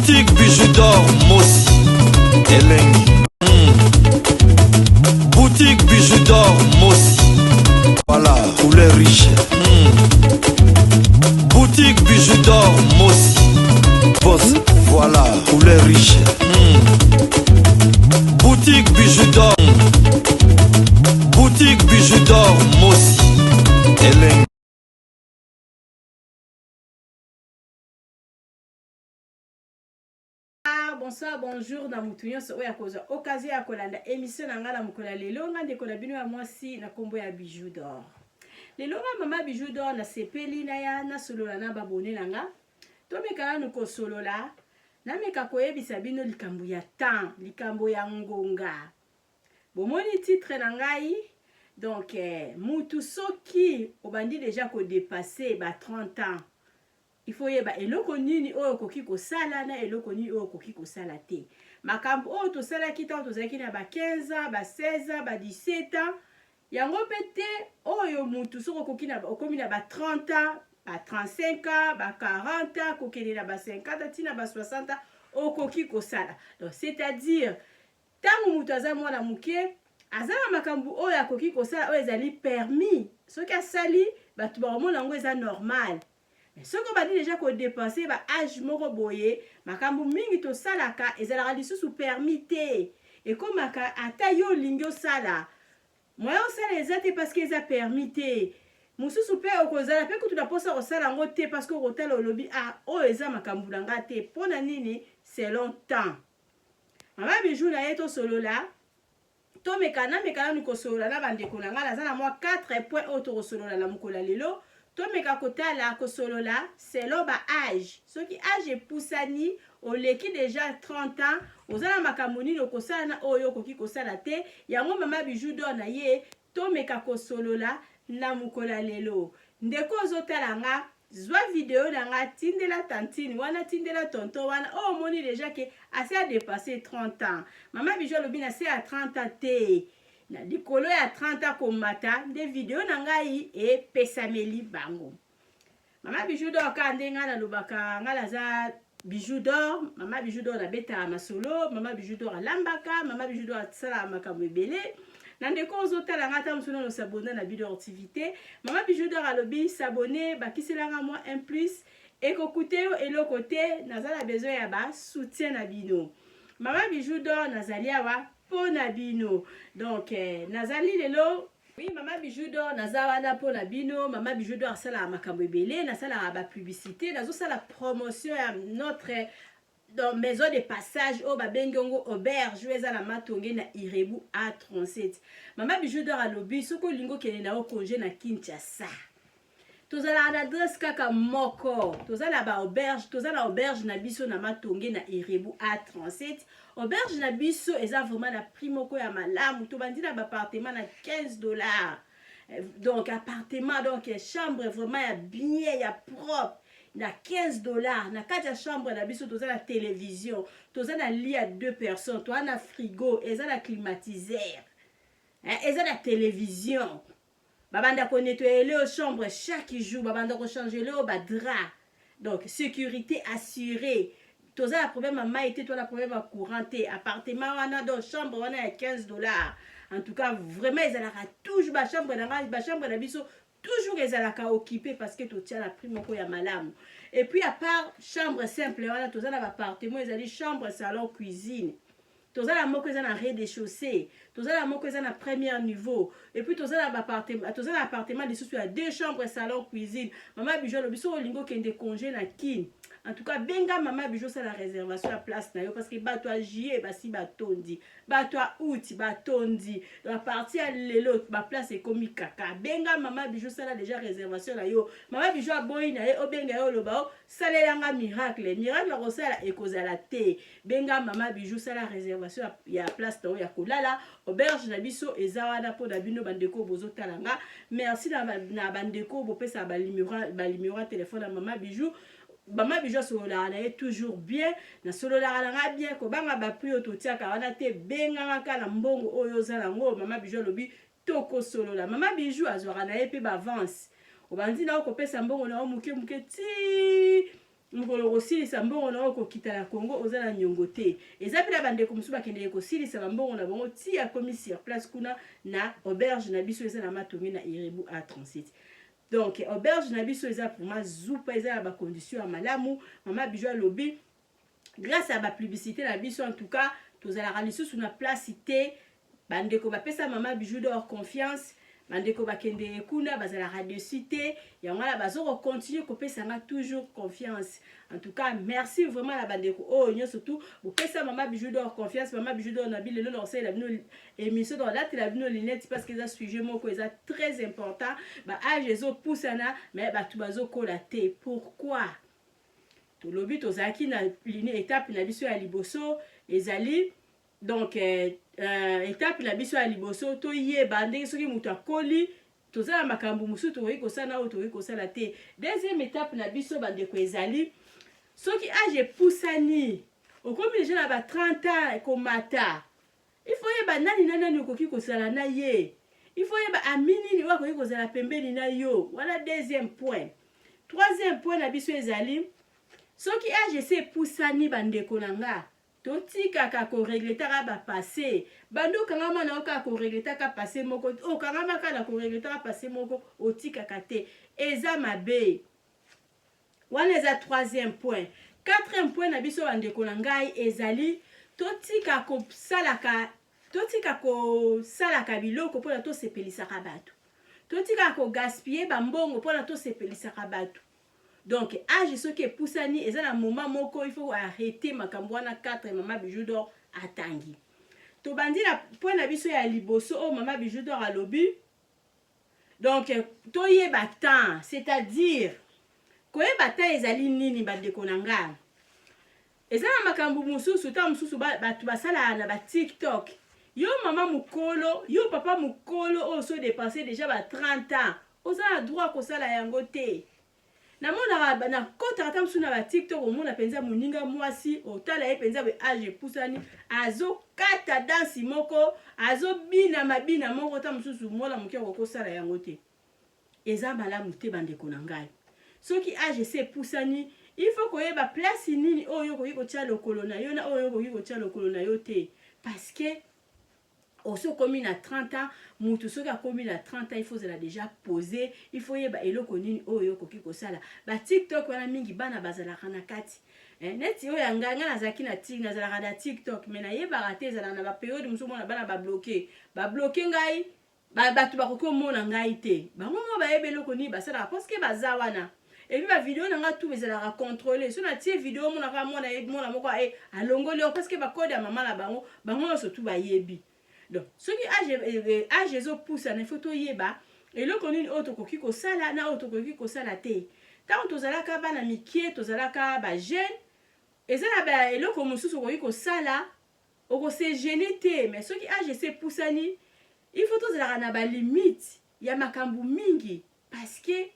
Boutique bijoux d'or Mossi Elengi. Boutique bijoux d'or Mossi. Voilà, couleur riche. Boutique bijoux d'or Mossi. Boss, voilà, couleur riche. Boutique bijoux d'or. Boutique bijoux d'or Mossi Elengi. Bonsoir, bonjour, na mutuyo so oya koza occasion ya kolanda émission na ngala mukola lelo ngande kola bino ya mwasi na kombo ya bijoux d'or. Lelo nga mama bijoux d'or na sepeli na ya na solola na babone na nga. To meka na ko solola na meka koyebisa bino likambo ya temps, likambo ya ngonga. Bomoni titre na ngai donc mutu soki obandi déjà ko dépasser ba 30 ans. Il faut yeba eloko nini oyo koki kosala na eloko nini oyo koki kosala te. Makambo oyo tosala kita tozaki na ba 15 ans, ba 16 ans, ba 17 ans. Yango pete oyo mutu soko koki na okomi na ba 30 ans, ba 35 ans, ba 40 ans, kokeli na ba 50 ans, tina ba 60 ans okoki kosala. Donc c'est-à-dire tango mutu aza mwana muke azala makambo oyo akoki kosala oyo ezali permis. Soki asali batu baomona ngo eza normal. Mais ce qu'on va dire déjà qu'on dépasse ba âge moko boye makambu mingi to salaka ezalaka lisusu permité et comme ata yo lingyo sala moyo sala ezate parce que eza permité mususu pe okozala pe kutu na posa osala ngo te parce que rotala olobi o eza makambu nanga te pona nini c'est longtemps mama bijou na yeto solo la to mekana nuko solo na bandeko na ngala za na moi 4 points auto solo na mukola lelo. To meka kotala kosolola selon ba âge. Soki âge epusani oleki déjà 30 ans, ozala makamoni no kosala na oyo koki kosala te, yango mama bijou d'or na ye to meka kosolola na mukola lelo. Ndeko ozotala nga zwa video na nga tindela tantine wana tindela tonton wana moni déjà que assez a dépassé 30 ans. Mama bijou lobi na se à 30 ans te. Na likolo ya 30 ans komata de video na ngai e pesameli bango. Mama bijou d'or ka ndenga na lobaka ngala za bijou d'or, mama bijou d'or na beta masolo, mama bijou d'or alambaka, mama bijou d'or tsala makambo ebele. Na ndeko ozotala ngata musuno no s'abonner na Bidor activité, mama bijou d'or alobi s'abonner bakiselanga moi un plus et kokute yo eloko te nazala besoin ya ba soutien na bino. Mama bijou d'or nazali awa pona bino. Donc nazali lelo oui mama bijou d'or nazawana pona bino, mama bijou d'or sala makambo ebele, na sala ba publicité, nazo sala promotion ya notre dans maison de passage au babengongo auberge eza na matonge na Irebu A37. Mama bijou d'or alobi soko lingo kele na o congé na Kinshasa. Tozala na adresse kaka moko. Tozala ba auberge, tozala auberge na biso na matonge na Irebu A37. Auberge na biso eza vraiment na prix moko ya malamu. To bandi na ba appartement na $15. Donc appartement donc chambre vraiment ya bien ya propre. Na $15. Na kati ya chambre na biso tozala télévision, tozala lit à 2 personnes, to na frigo, eza na climatiseur. Eza na télévision. Babanda ko nettoyer le chambre chaque jour, babanda ko changer le drap. Donc sécurité assurée. Toza la problème à maïté, toi la problème à couranté, appartement wana dans chambre wana à $15. En tout cas, vraiment ils alaka toujours ba chambre na biso toujours ils alaka occupé parce que tu tiens la prime moko ya malamu. Et puis à part chambre simple wana toza na appartement, ils allaient chambre, salon, cuisine. Toza la moko eza na rez-de-chaussée, toza la moko eza na premier niveau, et puis toza la appartement lisusu ya 2 chambres, salon, cuisine. Mama bijou lo biso olingo kende congé na kin. En tout cas benga mama bijou ça la réservation à place na yo parce que bato a juillet basi batondi, bato a août batondi. Donc à partir lelo ba place ekomi kaka. Benga mama bijou ça la déjà réservation na yo. Mama bijou a boy na ye obenga yo lo ba salelanga miracle. Miracle ko sala ekozala te. Benga mama bijou ça la réservation ya place na yo ya kolala. Auberge na biso ezawana po na bino bandeko bozotalanga. Merci na bandeko bo pesa ba limura téléphone à mama bijou. Mama bijou solola na toujours bien na solola na bien ko banga ba prix ototiaka wana te benga kala mbongo oyo zala ngo mama bijou lobi toko solola mama bijou azwara na pe ba avance obandi na ko pesa mbongo na muke ti mokolo kosilisa mbongo na okokita na Congo oza na nyongo te eza pela bandeko mosusu bakendeke kosilisa bambongo na bango ti akomi sur place kuna na auberge na biso eza na Matonge na Irebu A37. Donc auberge na biso eza pour moi zupa eza na ba condition ya malamu. Mama Bijou alobi grâce à la publicité na biso en tout cas tozalaka lisusu na place te bandeko bapesa Mama Bijou d'or confiance bandeko bakende kuna bazalaka dessus te yango wana bazoko continuer kopesanga toujours confiance. En tout cas merci vraiment la bandeko oh nyo surtout bopesa Mama Bijou d'or confiance. Mama Bijou d'or na bile lelo orse la bino émission dans date la bino linette parce que ça sujet moko eza très important ba age ezo poussana mais ba tu bazo kola te. Pourquoi tolobi tozaki na ligne étape na biso ya liboso ezali donc étape na biso ya liboso to yeba ndenge soki mutu akoli tozala makambo mususu tokoki kosala oyo tokoki kosala te. Deuxième étape na biso bandeko ezali soki age epusani okomi deja na ba 30 ans ekomata il faut yeba nani okoki kosala na ye il faut yeba aminini oyo akoki kozala pembeni na yo. Voilà deuxième point. Troisième point na biso ezali soki age ese epusani bandeko na nga totikaka koregletaka bapasse bando kangama na oka koregletaka passe moko o kangama kana koregletaka passe moko otikaka te eza mabe. Wana eza troisième point. Quatrième point na biso bandeko na ngai ezali totika kosalaka biloko mpona tosepelisaka bato totika kogaspiller bambongo mpona tosepelisaka bato. Donc age soki epusani eza na moment moko il faut arrêter makambo wana 4 Mama Bijou d'or atangi. Tobandi na point na biso ya liboso o Mama Bijou d'or alobi donc toyeba temps c'est-à-dire koyeba temps ezali nini bandeko na nga eza na makambo mususu ta mususu bato basala na ba TikTok yo mama mukolo yo papa mukolo o so dépasser déjà ba 30 ans oza na droit kosala yango te. Na mona na kota kata msuna ba TikTok omona penza moninga mwasi otala ye penza be age pusani azo kata dansi moko azo bina mabina moko ta msusu mola muke kokosala yango te. Eza malamu te bandeko na ngai. Soki age se pusani il faut koyeba place nini oyo koki kotia lokolo na yo na oyo koki kotia lokolo na yo te parce que oso komi na 30 ans mutu soki akomi na 30 ans il faut zela déjà poser il faut yeba eloko nini oyo koki kosala ba TikTok wana mingi bana bazalaka na kati neti oyo nganga nazaki na tik nazalaka na TikTok mais na yeba te ezala na ba période muso mona bana ba bloquer ngai bato bakoki omona ngai te bango mo bayeba eloko nini basala parce que baza wana et puis ba vidéo nanga tout bezalaka contrôler so na tie vidéo mona ka mona moko alongoli parce que ba code ya mama na bango surtout bayebi. Donc soki age ezo poussa na photo yeba eloko nini oyo tokoki kosala na oyo tokoki kosala te. Tant tozalaka bana mikie tozalaka ba jeune eza na ba eloko mosusu okoki kosala okose gêner te mais soki age se poussani il faut tozalaka na ba limite ya makambu mingi parce que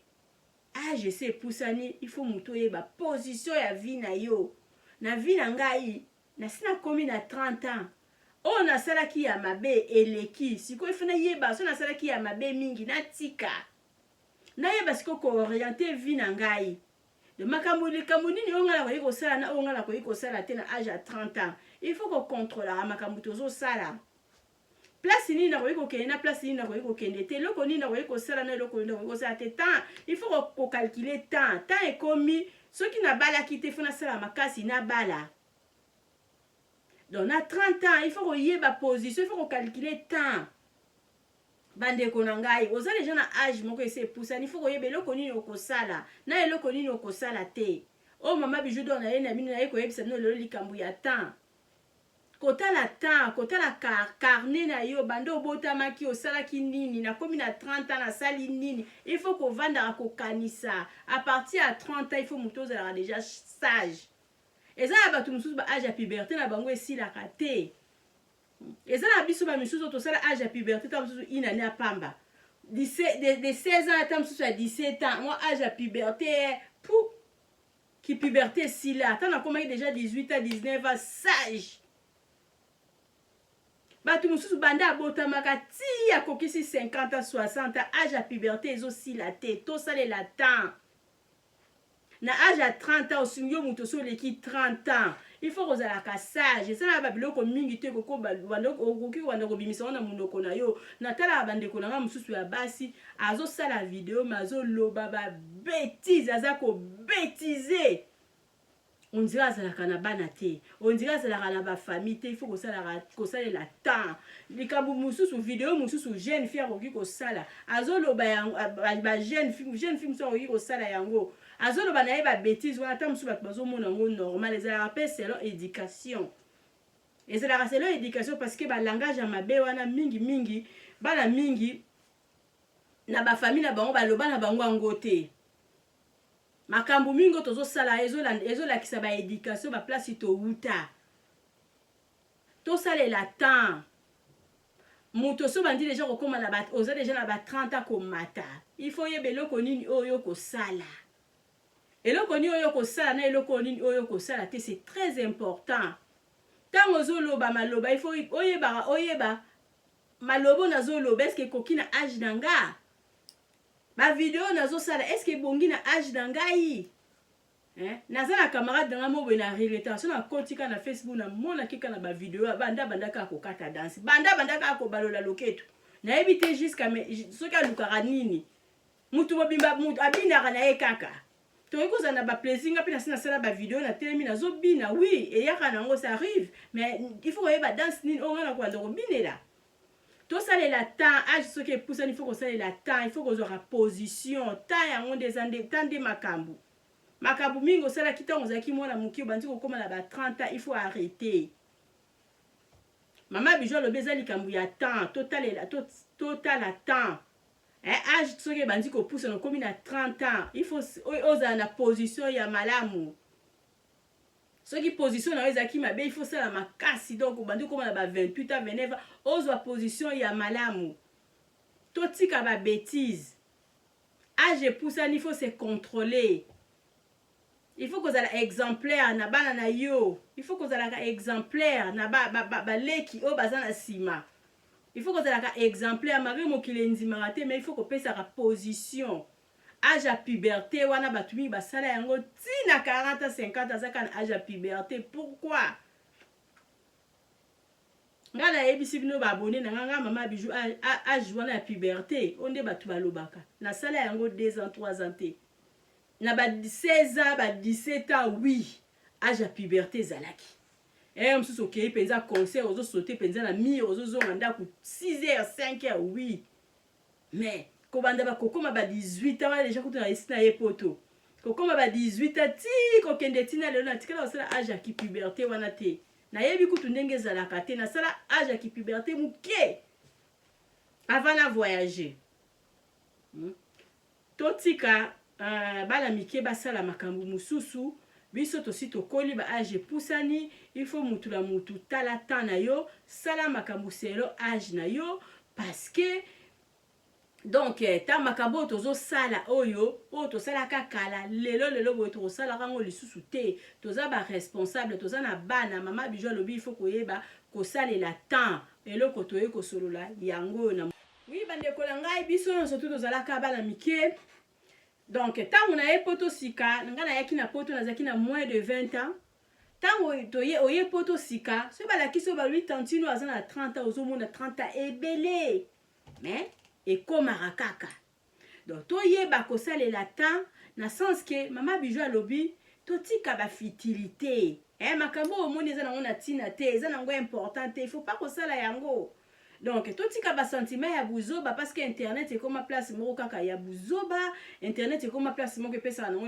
age se poussani il faut muto yeba position ya vie na yo na vie na ngai na sina komi na 30 ans o na salaki ya mabe eleki siko ifuna yeba so na salaki ya mabe mingi na tika na yeba siko ko orienter vie na ngai de makambo nini onga la ko sala na onga la ko sala te na âge à 30 ans il faut ko contrôler makambo tozo sala place nini na ko kende na place nini na ko kende te loko nini na ko sala na loko nini na ko sala te temps il faut ko calculer temps ekomi soki na bala kite funa sala makasi na bala. Donc, à 30 ans, il faut yeba position, il faut calculer temps. Bande konangai, oza les gens à âge moko ese poussa, il faut yeba eloko nini okosala, na eloko nini okosala te. Oh Mama Bijou d'or na ye na bino na ye ko yebisa no lelo likambu ya temps. Kota la temps, kota la carnet na yo bando botamaki osalaki nini na komi na 30 ans na sali nini. Il faut ko vanda ko kanisa. À partir à 30 ans, il faut muto za déjà sage. Eza na batu mususu ba âge ya puberté na bango esilaka te. Eza na biso ba misusu to sala âge ya puberté ta mususu inane apamba. De 16 ans ta mususu à 17 ans, moi âge ya puberté pou qui puberté sila. Ta na komaki déjà 18 à 19 ans sage. Batu mususu banda abotamaka ti ya kokisi 50 à 60 ans âge ya puberté ezo sila te. To sala la temps. na âge à 30 ans osungi mutu osoleki 30 ans il faut kozalaka sage esala babiloko mingi te okoki kobanda kobimisa wana monoko na yo natalaka bandeko na nga mosusu ya basi azosala video me azoloba babétise aza kobétise ondire azalaka na bana te ondire azalaka na bafamille te il faut kosalela temps likambo mosusu video mosusu jeune fille akoki kosala azoloba jeune fille mosusu akoki kosala yango azoloba na ye babétise wana ata mosusu bato bazomona yango normal ezalaka mpe selon éducation ezalaka selon éducation parce que balangage ya mabe wana mingi bana mingi na bafamille na bango baloba na bango yango te makambo mingi tozosala ezolakisa baéducation baplace towuta tosalela temps moto so bandi deja kokoma oza deja na ba 30 ans komata il faut yeba eloko nini oyo kosala eloko nini oyo kosala na eloko nini oyo kosala te c'est très important ntango ozoloba maloba il faut oyeba maloba nazoloba est-ce que koki na âge na nga bavideo nazosala est-ce que ebongi na âge na ngai naza na camarade na nga moboye na regreta so nakotika na Facebook namonaki kaka na bavideo bandaka kokata danse bandaka kobalola loketo nayebi te jusqu'à soki alukaka nini mutu abinaka na ye kaka tokoki kozala na baplaisir nga mpe nasi nasala bavideo na telemi nazobina oui eyaka nango ça arrive mais il faut koyeba danse nini oyo nga na kobanda kobinela tosalela temps age soki epusani il faut kosalela temps il faut kozwaka position temps yango nde makambo mingi osalaki ntango ozalaki mwana moke obandi kokóma na ba 30 ans il faut arrêter mama Bijou alobi eza likambo ya temps totala temps age soki ebandi kopusa na okomi na 30 ans il faut ozala na position ya malamu soki position na yo ezalaki mabe il faut sala makasi donc obandi okóma na ba 28 ans 29 ans ozwa position ya malamu totika babétise age epusani il faut se contrôler il faut kozala exemplaire na bana na yo il faut kozalaka exemplaire na baleki oyo baza na nsima il faut kozalaka exemplaire malgré mokili endimaka te mais il faut kopesaka position âge ya puberté wana bato mingi basala yango ntina 40 50 azaka na âge ya puberté pourquoi nga nayebisi bino baabone na nga mama Bijou âge wana ya puberté oyo nde bato balobaka nasala yango 2 ans 3 ans te na ba 16 ans ba 17 ans oui âge ya puberté ezalaki mosusu okei mpenza concert ozosote mpenza na mire ozozonga ndako 6h 5h oui mais kobanda bakokoma ba 18 ans wana deja kutu na esi na ye poto kokoma ba 18 ans ti kokende ntina lelo natikala kosala âge ya kipuberté wana te nayebi kutu ndenge ezalaka te nasala âge ya kipuberté moke avant na voyager totika bana mike basala makambo mosusu biso tosi tokoli ba age epusani il faut mutu na mutu tala temps na yo sala makambo selo age na yo parce que donc ta makambo tozosala oyo tosalaka kala lelo boye tokosalaka ngo lisusu te toza baresponsable toza na bana mama Bijou alobi il faut koyeba kosalela temps eloko toye kosolola yango na oui bandeko na ngai biso nyonso tu tozalaka bana mike donc ntango naye po tosika nga nayaki na poto nazalaki na moins de 20 ans ntango oye po tosika soki balakisi oyo balobi tantino aza na 30 ans ozomona 30 ans ebele mais ekomaka kaka donc toyeba kosalela temps na sens ke mama Bijou alobi totika bafutilité makambo omoni eza nango na ntina te eza nango important te il faut pas kosala yango donc totika basentiment ya buzoba parce que internet ekoma place moko kaka ya buzoba internet ekoma place moko epesaka nango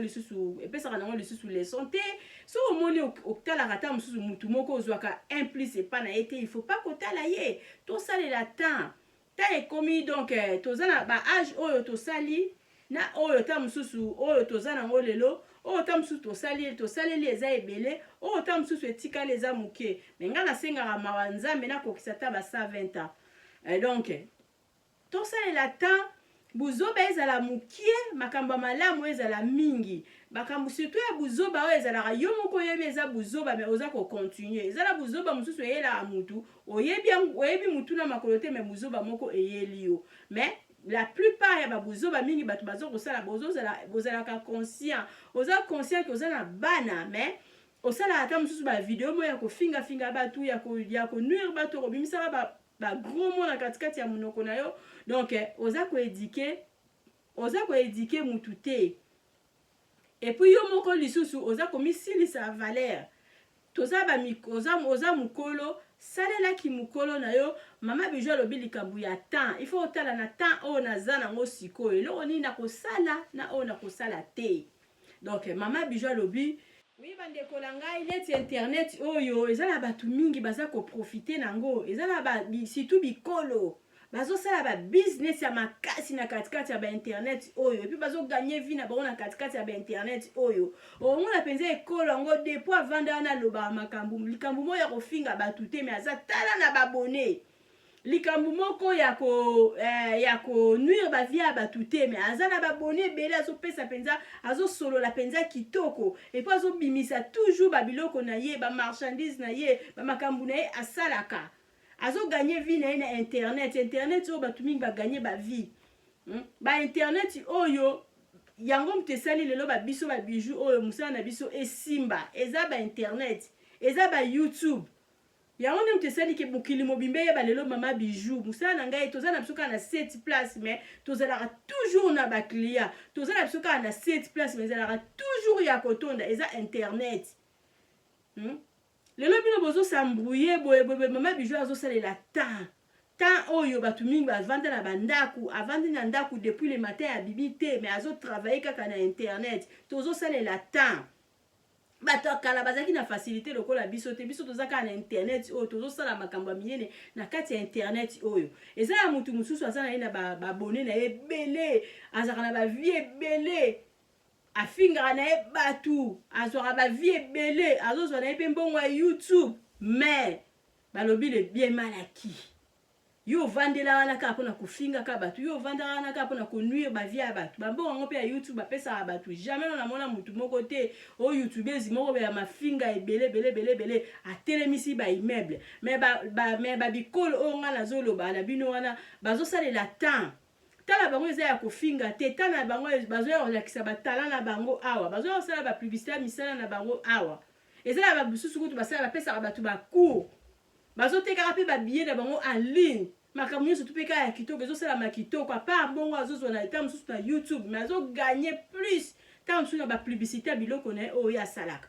lisusu leson te so omoni otalaka ta mosusu mutu moko ozwaka implice epa na ye te il faut pas kotala ye tosalela temps ta ekomi donc toza na baage oyo tosali na oyo ta mosusu oyo toza nango lelo oyo ta mosusu tosaleli eza ebele oyo ta mosusu etikali eza moke me nga nasengaka mawa nzambe nakokisa ta ba 120 ans donc tosalela temps buzoba ezala mokie makambo ya malamu ezala mingi makambo surtout ya buzoba oyo ezalaka yo moko oyebi eza buzoba me oza kocontinue ezala buzoba mosusu eyelaka mutu oyebi mutu na makolo te me buzoba moko eyeli yo mais la plupart ya babuzo bamingi bato bazo kosala bozalaka conscient oza conscient ke oza na bana mais osala ata mosusu bavideo mo ya kofingafinga bato ya konuire bato kobimisaka bagros mo na katikati ya monoko na yo donc oza koédike mutu te et puis yo moko lisusu oza komisilisa valeur oza mokolo salelaki mokolo na yo mama Bijou alobi likambo ya temps il faut otala na temps oyo naza nango sikoyo eloko nini nakosala na oyo nakosala te donc mama Bijou alobi oui bandeko na ngai neti internet oyo eza na bato mingi baza koprofite nango eza na surtout bikolo bazosala babusiness ya makasi na katikati ya bainternet oyo epuis bazoganye vi na bango na katikati ya bainternet oyo omona mpenza ekolo yango depuis avanda wana alobaka makambo likambo moko ya kofinga bato te me aza tala na babone likambo moko ya konuire bavie ya bato te me aza na babone ebele azopesa mpenza azosolola mpenza kitoko epuis azobimisa toujours babiloko na ye bamarchandise na ye bamakambo na ye asalaka azoganye vie na ye na internet oyo bato mingi baganye bavie bainternet oyo yango moto esali lelo babiso babiju oyo mosala na biso esimba eza bainternet eza bayoutube yango nde moto esali ke mokili mobimba eyeba lelo mama Bijou mosala na ngai toza na biso kaka na 7 place mais tozalaka toujours na baclia toza na biso kaka na 7 place mais ezalaka toujours ya kotonda eza internet lelo bino bozosambrouye boye mama Bijou azosalela temps oyo bato mingi bavanda na bandaku avandi na ndaku depuis le matin ya bibi te mais azotravaille kaka na internet tozosalela temps bato akala bazalaki na facilité lokola biso te biso toza kaka na internet oyo tozosala makambo ya minene na kati ya internet oyo eza ya motu mosusu aza na ye na babone na ye ebele azalaka na bavie ebele afingaka na ye bato azwaka bavie ebele azozwa na ye mpe mbongo ya youtube mais balobi le bien malaki yo ovandela wana kaka mpona kofingaka bato yo ovandaka wana kaka mpona konuire bavie ya bato bambongo yango mpe ya youtube bapesaka bato jamais namona motu moko te oyo youtubezi moko ya mafinga ebele atelemisi baimmeuble mais babikolo oyo nga nazoloba na bino wana bazosalela temps tala bango eza ya kofinga te tala bango bazoya kolakisa batala na bango awa bazoya kosala bapublicité ya misala na bango awa eza na babisusu kutu basala bapesaka bato bacour bazotekaka mpe babillet na bango en ligne makambo nyonso tu mpe kaka ya kitoko ezosalama kitoko apart mbongo azozwa na eta mosusu na youtube mais azoganye plus ntango mosusu na bapublicité ya biloko na ye oyo asalaka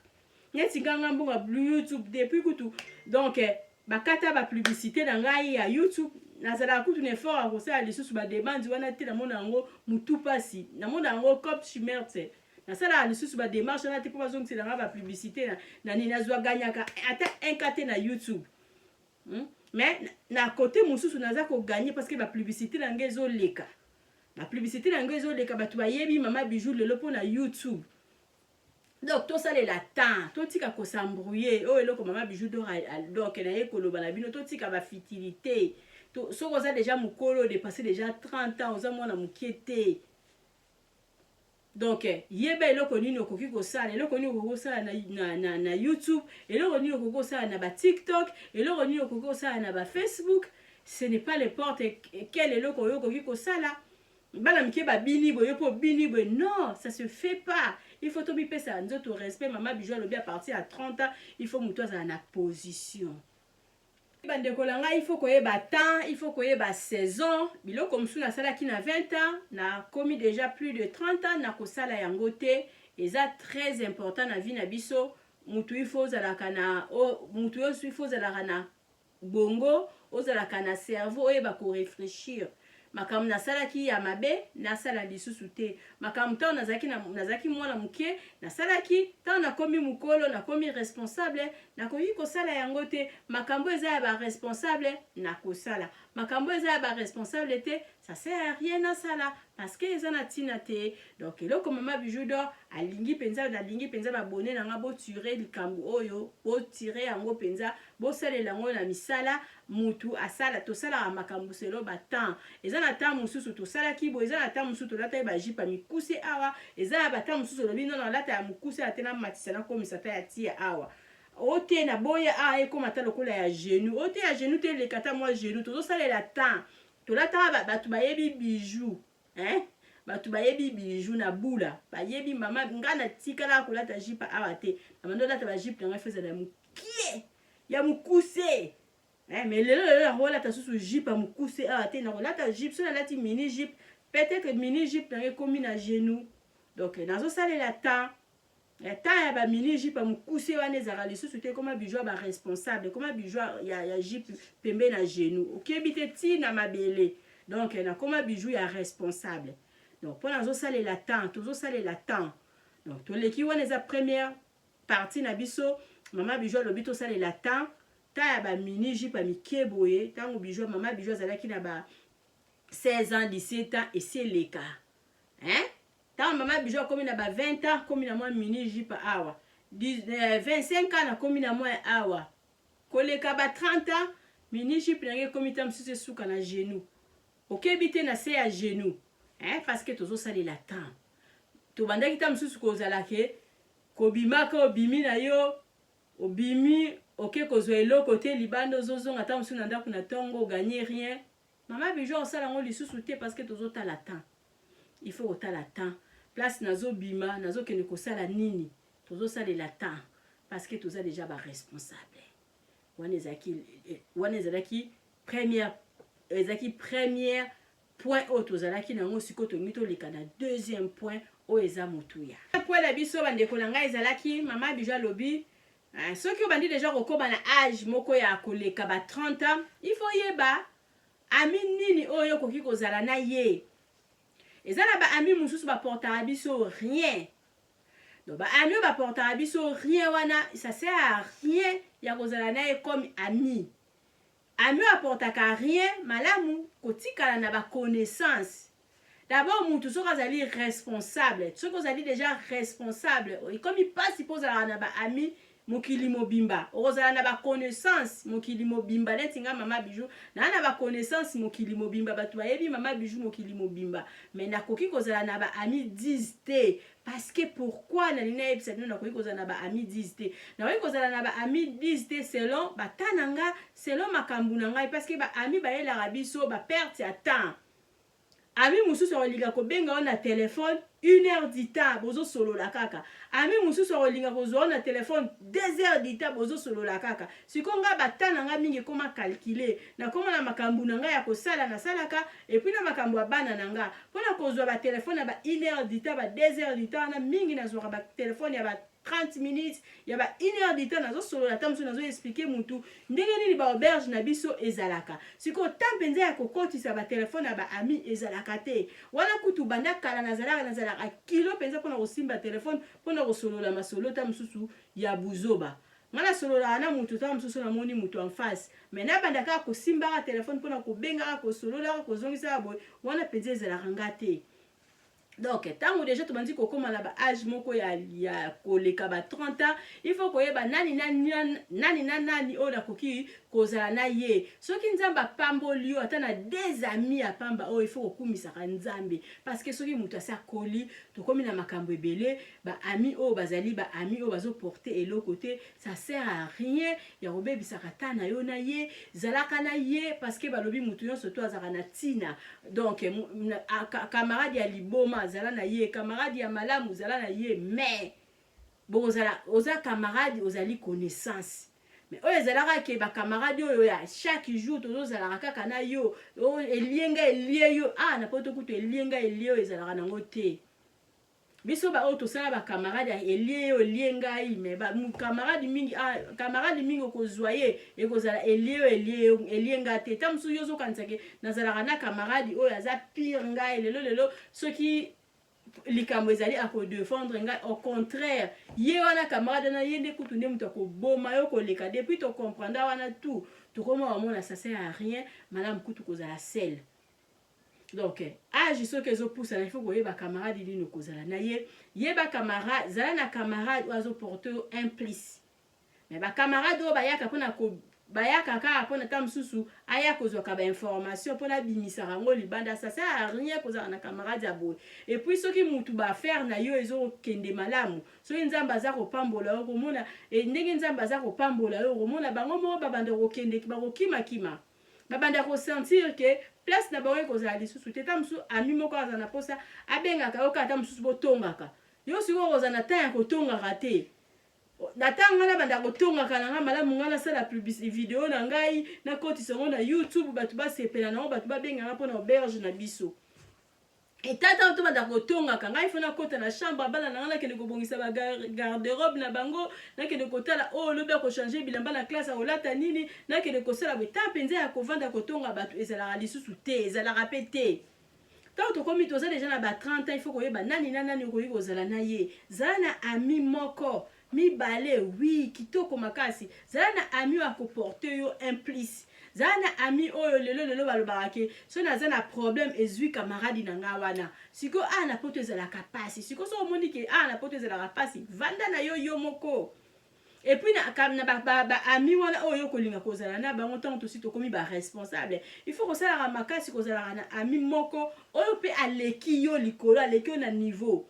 neti nganga mbongo ya youtube depuis kutu donc bakata bapublicité na ngai ya youtube nazalaka kutu na effort ya kosala lisusu bademandi wana te namona yango mutu pasi namona yango cop chimère te nasalaka lisusu badémarche wana te mpo bazongisela nga bapublicité na nini nazwa ganyaka ata 1 te na youtube mais na côté mosusu naza koganye parce que bapublicité na ngai ezoleka bato bayebi mama Bijou lelo mpo na youtube donc tosalela temps totika kosambrouye oyo eloko mama Bijou donc na ye koloba na bino totika bafitilité soki oza déjà mokolo dépassé déjà 30 ans oza mwana mokie te donc yeba eloko nini okoki kosala eloko nini okoki kosala na youtube eloko nini okoki kosala na batiktok eloko nini okoki kosala na bafacebook ce n'est pas n'importe quel eloko oyo okoki kosala bana mike babini boye mpo bini boye non ça se fait pas il faut tobipesa nzoto respect mama Bijou alobi à partir ya 30 ans il faut moto azala na position bandeko na ngai il faut koyeba temps il faut koyeba saison biloko mosusu nasalaki na 20 ans na komi déjà plus de 30 ans na kosala yango te eza très important na vie na biso mutu il faut ozalaka na mutu oyo il faut ozalaka na bongo ozalaka na cerveau oyeba korefléchir makambo nasalaki ya mabe nasala lisusu te makambo ntango nazalaki mwana moke nasalaki ntango nakomi mokolo nakomi responsable nakoki kosala yango te makambo eza ya baresponsable nakosala makambo eza ya baresponsable te ça sert à rien nasala parce que eza na ntina te donc eloko mama Bijou d'or nalingi mpenza babone na nga botire likambo oyo botire yango mpenza bosalela yango na misala mutu asala tosalaka makambo selo batemps eza na temps mosusu tosalaki boye eza na temps mosusu tolata bajipa mikuse awa eza na batemps mosusu olobi nono alata ya mokuse ate na matisa nakomisa ta ya tia awa ote na boya ekoma ta lokola ya genou ote ya genou te eleka ta mwa genou tozosalela temps tolata bato bayebi bijou bato bayebi bijou na bula bayebi mama ngana tikala kolata jipe awa te amando lata ba jipe nga feza na mukie ya mukuse mais lelo rolata susu jipe mukuse awa te na rolata jipe so na lati mini jipe peut-être mini jipe na komi na genou donc nazo salela temps ya ba mini jipe mukuse wana ezaka lisusu te koma bijou ba responsable koma bijou ya jipe pembe na genou okebite ti na mabele donc na koma bijou ya responsable donc pour nazo salela temps tozo salela temps donc toleki wana eza première partie na biso mama bijou lobi to salela temps ya ba mini jipe mikie boye tango bijou mama bijou azalaki na ba 16 ans 17 ans et c'est les cas tant maman bijou comme na ba 20 ans comme na moi mini jipe awa 25 ans na comme na moi awa koleka ba 30 ans mini jipe na comme tam sous suka na genou okebite na se ya genou parce que tozo sali la temps to bandaki tam sous ko zalake ko bimaka obimi na yo obimi OK kozwa eloko te libando zozonga tam sous na ndako na tongo gagner rien maman bijou osala ngo lisusu te parce que tozo ta la temps il faut ota la temps place nazo bima nazo kene ko sala nini tozo sala la temps parce que toza déjà ba responsable wana ezalaki première point auto zalaki nango sikoto mito lika na deuxième point o eza motuya point la biso bande ko langa ezalaki mama bijou lobi soki obandi déjà kokoba na âge moko ya koleka ba 30 ans il faut yeba ami nini oyo koki kozala na ye ezala ba ami mususu ba portera biso rien donc ba ami ba portera biso rien wana ça sert à rien ya kozala na ye comme ami apportaka rien malamu kotikala na ba connaissance d'abord mutu soka zali responsable soka zali déjà responsable comme il passe kozala na ba ami mokili mobimba ozala na ba connaissance mokili mobimba netinga mama bijou na ba connaissance mokili mobimba batu bayebi mama bijou mokili mobimba mais nakoki kozala na ba ami 10 te parce que pourquoi na lina episode nakoki kozala na ba ami 10 te nakoki kozala na ba ami 10 te selon batananga selon makambu na ngai parce que ba ami bayela biso ba perte ya temps ami mususu olinga ko benga na téléphone 1 heure du temps bozo solo la kaka ami mususu olinga ko zo na téléphone 2 heures du temps bozo solo la kaka sikonga batana nga mingi koma calculer na koma na makambu na nga ya ko sala na salaka et puis na makambu abana na nga pona ko zo ba téléphone ba 1 heure du temps ba 2 heures du temps na mingi na zo ba téléphone ya ba 30 minutes ya ba 1 heure du temps nazo solo la tamso nazo expliquer mutu ndenge nini ba auberge na biso ezalaka siko tampenza ya kokotisa ba téléphone ya ba ami ezalaka te wana kutu banda kala nazalaka kilo penza pona kosimba téléphone pona kosolola masolo tamsusu ya buzoba ngana solola na mutu tamsusu na moni mutu en face mais na banda ka kosimba téléphone pona kobenga kosolola kozongisa boy wana penza ezalaka ngate. Donc, tant que déjà tu m'as dit que comme à l'âge moko ya koleka ba 30 ans, il faut que yeba nani oda koki kozala na ye. Soki nzamba pamboli yo atana des amis à pamba oh il faut okumisa nzambe parce que soki mutu asa koli to komi na makambo ebele ba ami o bazali ba ami o bazo porter elo côté ça sert à rien ya robebisa katana yo na ye zalaka na ye parce que ba lobi mutu yo surtout azaka na tina donc camarade ya liboma zala na ye camarade ya malamu zala na ye mais bon oza camarade ozali connaissance mais oyo ezalaka ke ba camarade oyo ya chaque jour tozo zalaka kaka na yo elie yo na poto kutu elie ezalaka nango te biso ba auto sala ba camarade elie ngai mais ba camarade mingi camarade mingi okozwaye ekozala elie ngate tamsu yozo kansake nazalaka na camarade oyo aza pire ngai lelo soki likambo ezali ako défendre ngai au contraire ye wana camarade na yende kutu nde mutu akoboma yo koleka depuis to comprendre wana tout to koma wamona ça sert à rien madame kutu kozala sel. Donc âge so que zo pousse il faut que ba camarade dino kozala na ye ba camarade zala na camarade ozo porter implice mais ba camarade o bayaka pona ko bayaka kaka pona tamsusu aya kozwa ka ba information pona bimisa rango libanda ça sert à rien kozala na camarade ya boy et puis soki mutu ba faire na yo ezo kende malamu so nzamba za ko pambola yo komona et ndenge nzamba za ko pambola yo komona bango mo babanda ko kende ba ko kima babanda sentir que place na bango kozala lisusu te ta mosusu ami moko aza na posa abengaka yo kata mosusu botongaka yo sikoyo koza na temps ya kotongaka te na ntango wana banda kotongaka na nga malamu nga nasala publicité video na ngai nakotisa yango na YouTube bato basepela nango bato babengaka mpona auberge na biso etata to banda kotongaka ngai fona kota na chambre bana na nga nakende kobongisa ba garde-robe na bango nakende kotala o lobe ko changer bilamba na classe olata nini nakende kosala beta penza ya kovanda kotonga bato ezalaka lisusu te ezalaka pe te tant tokomi toza deja na ba 30 ans il faut koyeba nani na nani okoki kozala na ye zala na ami moko mibale oui kitoko makasi zala na ami wa koporte yo implice zala na ami oyo lelo balobaka ke so naza na problème ezwi camarade na nga wana siko na poto ezalaka pasi siko so omoni ke na poto ezalaka pasi vanda na yo moko et puis na ba ami wana oyo kolinga kozala na bango ntango tosi tokomi ba responsable il faut kosalaka makasi kozalaka na ami moko oyo pe aleki yo likolo aleki yo na niveau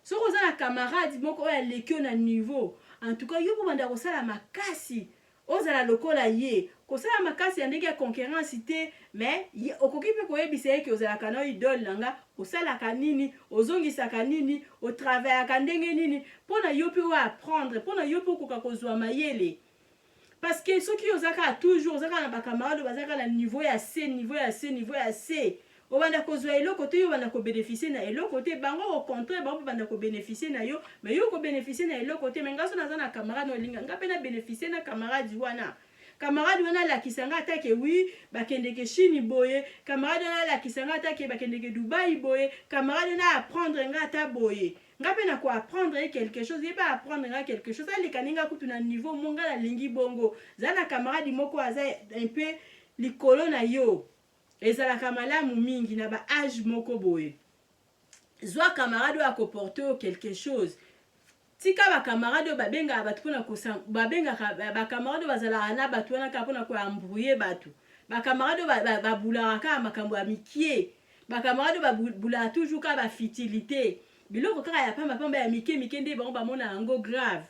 so kozala na camarade moko oyo aleki yo na niveau en tout cas yo po banda kosala makasi ozala lokola ye kosala makasi ya ndenge ya concurrence te mais okoki mpe koyebisa ye ke ozalaka na idole na nga osalaka nini ozongisaka nini otravaillaka ndenge nini mpona yo mpe oyo apprendre mpona yo mpe okoka kozwa mayele parce que soki ozaka toujours ozaka na bakamarade bazaka na niveau ya c obanda kozwa eloko te yo banda kobénéficie na eloko te bango au contraire bango banda kobénéficie na yo mais yo kobénéficie na eloko te mais ngaso naza na camarade olinga nga mpe na bénéficie na camarade wana alakisanga atake oui bakendeke Chine boye camarade wana alakisanga atake bakendeke Dubai boye camarade na apprendre nga ata boye nga mpe na koapprendre quelque chose ye pa apprendre nga quelque chose alekani nga kutu na niveau monga na lingi bongo za na camarade moko aza un peu likolo na yo ezalaka malamu mingi na ba âge moko boye zwa camarade oyo akoporte oyo quelque chose tika bakamarade oyo babengaka bato mpona babengaka bakamarade oyo bazalaka na bato wana kaka mpona koambrouye bato bakamarade oyo babulaka kaka makambo ya mikie bakamarade oyo babulaka toujours kaka bafutilité biloko kaka ya pamba ya mike nde bango bamona yango grave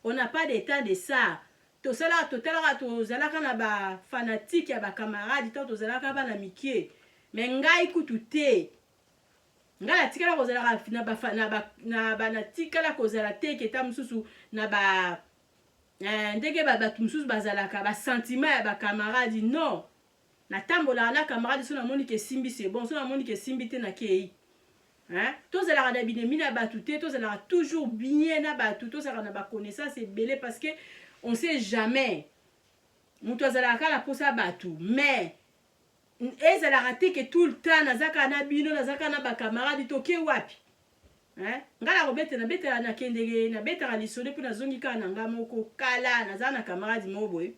on n'a pas de temps de ça tozalaka na bafanatique ya bakamarade to tozalaka bana mikie me ngai kutu te ngai natikala kozalaka natikala kozala te keta mosusu na ndenge bato mosusu bazalaka basentiment ya bakamarade non natambolaka na camarade so namoni ke simbi c'est bon so namoni ke simbi te nakei tozalaka na binemi na bato te tozalaka toujours bien na bato tozalaka na baconnaissance ebele parce que on sait jamais mutu azalaka na posa bato mais ezalaka te ke tout le temps nazaka na bino nazaka na bakamarade toke wapi nga na kobetela nakendeke nabetaka lisolo mpo nazongi kaka na nga moko kala nazala na camarade moko boye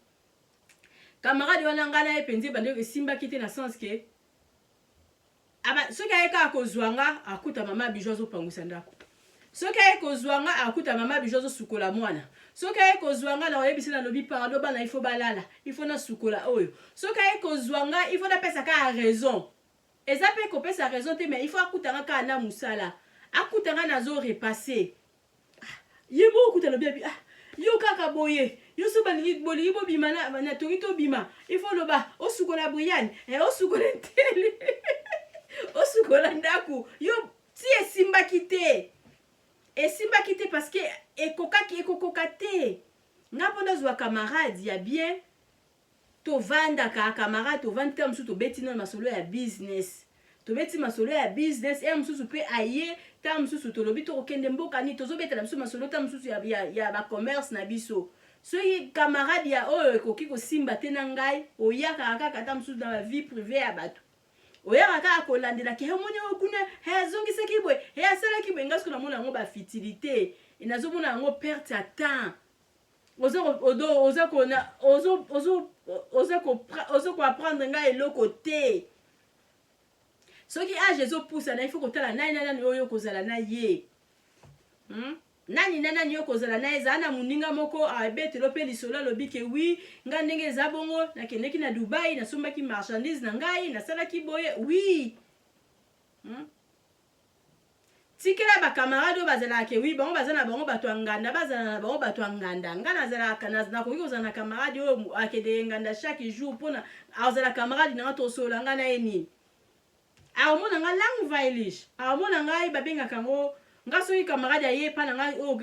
camarade wana nga na ye penzi bandeko esimbaki te na sens ke soki aye kaka kozwa nga akuta mama bijo azopangwisa ndako soki aye kozwa nga akuta mama bijo azosukola mwana soki aye kozwa nga na oyebisi nalobi pardon bana ifo balala ifo nasukola oyo soki aye kozwa nga ifo napesa kaka raison eza mpe kopesa raison te mais ifo akuta nga kaka na mosala akuta nga nazo repase ye bo okuta lobi abi yo kaka boye yo so bolingi bobima na tongi tobima ifo loba osukola Brian osukola ntele osukola ndaku yo ti esimbaki te parce que ekokoka te nga mpo nazwa camarade ya bien tovandaka camarade tovandi te mosusu tobeti na masolo ya business tobeti masolo ya business e mosusu mpe aye ta mosusu tolobi tokokende mboka nini tozobetela biso masolo ta mosusu ya bacommerce na biso soki camarade ya oyo ekoki kosimba te na ngai oyakaka kaka ta mosusu na bavie privé ya bato oyaka kaka kolandelaki omoni oyo kuna azongisaki boye asalaki boye ngai soki namona yango bafutilité nazomona yango perte ya temps oza koapprendre ngai eloko te soki age ezopusa na ifo kotala nani oyo kozala na ye nani yo kozala na ye ezala na moninga moko abetelo mpe lisolo alobi ke wi ngai ndenge eza bongo nakendeki na Dubai nasombaki marchandise na ngai nasalaki boye wi tikela ba camarade bazala ke oui bango bazana bango bato nganda bazana bango bato nganda ngana zala kana na ko kozana camarade o akede nganda chaque jour pona azala camarade na to sola ngana eni a mona nga langue vailish a mona nga babenga kango ngaso yi camarade aye pa na nga o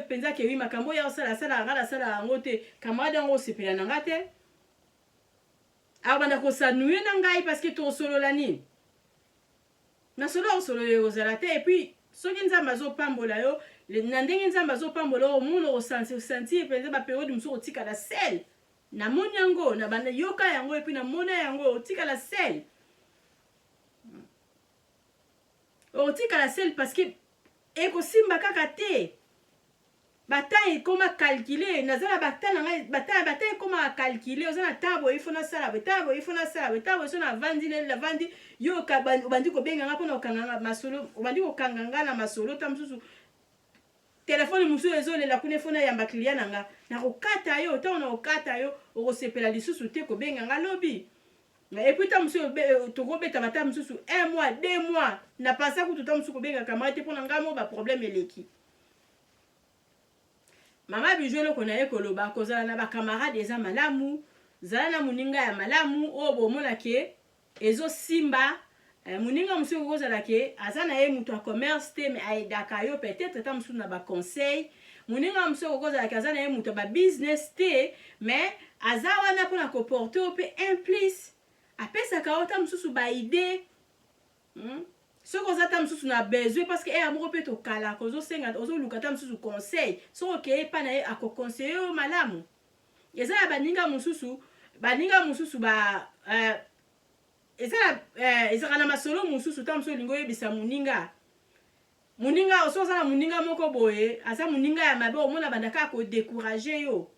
penza ke oui makambo ya sala ngala sala ngote camarade ngo sepela na ngate a banda ko sanuye na ngai parce que to solo la ni na solo yo zalate et puis soki nzamba zo pambola yo na ndenge nzamba zo pambola o muno o sentir penza ba periode muso otika la sel na monyango na banda yoka yango et puis na mona yango otika la sel otika la sel parce que eko simba kaka te bataille comment calculer nazala bataille comment calculer ozana tabo ifona sala sona vandi la vandi yo ka bandi ko benga ngapo na kanganga masolo bandi ko kanganga na masolo tamsusu téléphone musu ezole la kunefona yamba client nanga na kokata yo ta ona okata yo okosepela lisusu te ko benga ngalobi et puis tamsusu to ko beta bata mususu 1 mois 2 mois na pasa ku tamsusu ko benga camarade pona ngamo ba problème eleki. Mama Bijou lo kona ye koloba kozala na ba camarade eza malamu zala na muninga ya malamu o bomona ke ezo simba muninga musu kozala ke azana ye mutu a commerce te mais aidaka yo peut-être ta musu na ba conseil muninga musu kozala ke azana ye mutu ba business te mais azawa na pona ko porter pe implice apesa ka ota musu ba idée ce qu'on attend sous na besoin parce que amour peut to kala kozo senga ozo lukata sous conseil so que pa na a ko conseiller o malamu eza baninga mususu ba eza kana masolo mususu tamso lingo yebisa muninga oso za muninga moko boye asa muninga ya mabe o mona bandaka ko décourager yo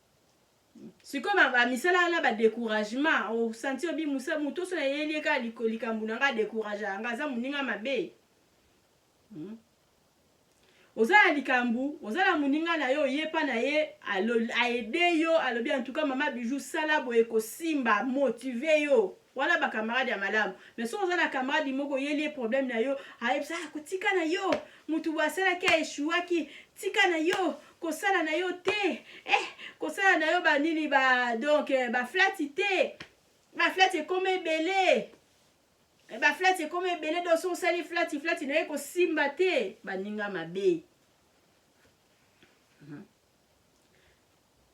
siko ba misala na ba découragement o sentir bi musa muto so na yeli ka likambu nga décourager nga za muninga mabe ozala likambu ozala muninga na yo yepa na ye aider yo alobi en tout cas Mama Bijou sala boye ko simba motiver yo wala ba camarade ya malamu mais so ozala camarade moko yeli problème na yo aipsa ko tika na yo mutu wasala ka eshuaki tika na yo kosala na yo te kosala na yo ba nini ba donc ba flatité ba flat comme belé ba flat comme belé do so sali flat na ye ko simba te baninga mabe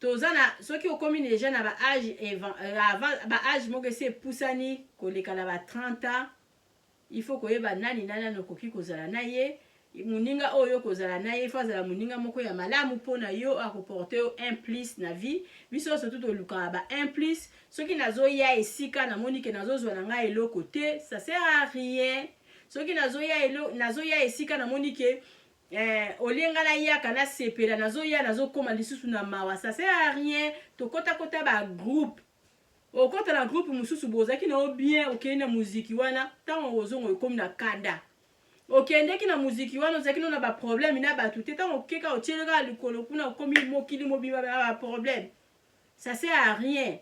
tozana soki okomi déjà na ba âge avant ba âge moko se pusani ko lekala ba 30 ans il faut koyeba nani no koki kozala na ye muninga oyo kozala na ye fazala muninga moko ya malamu pona yo akoporter implice na vie biso surtout to luka ba implice soki nazo ya esika na monike nazo zwa na ngai eloko te ça sert à rien soki nazo ya esika na monike olenga na ya kana sepela nazo ya nazo koma lisusu na mawa ça sert à rien to kota ba groupe okota na groupe mususu bozaki na bien okende na muziki wana tango ozongo ekomi na kada okendeki na muziki wana ozaki na ba problème na ba tout tango okeka otieleka likolo kuna okomi mokili mobima ba problème ça sert à rien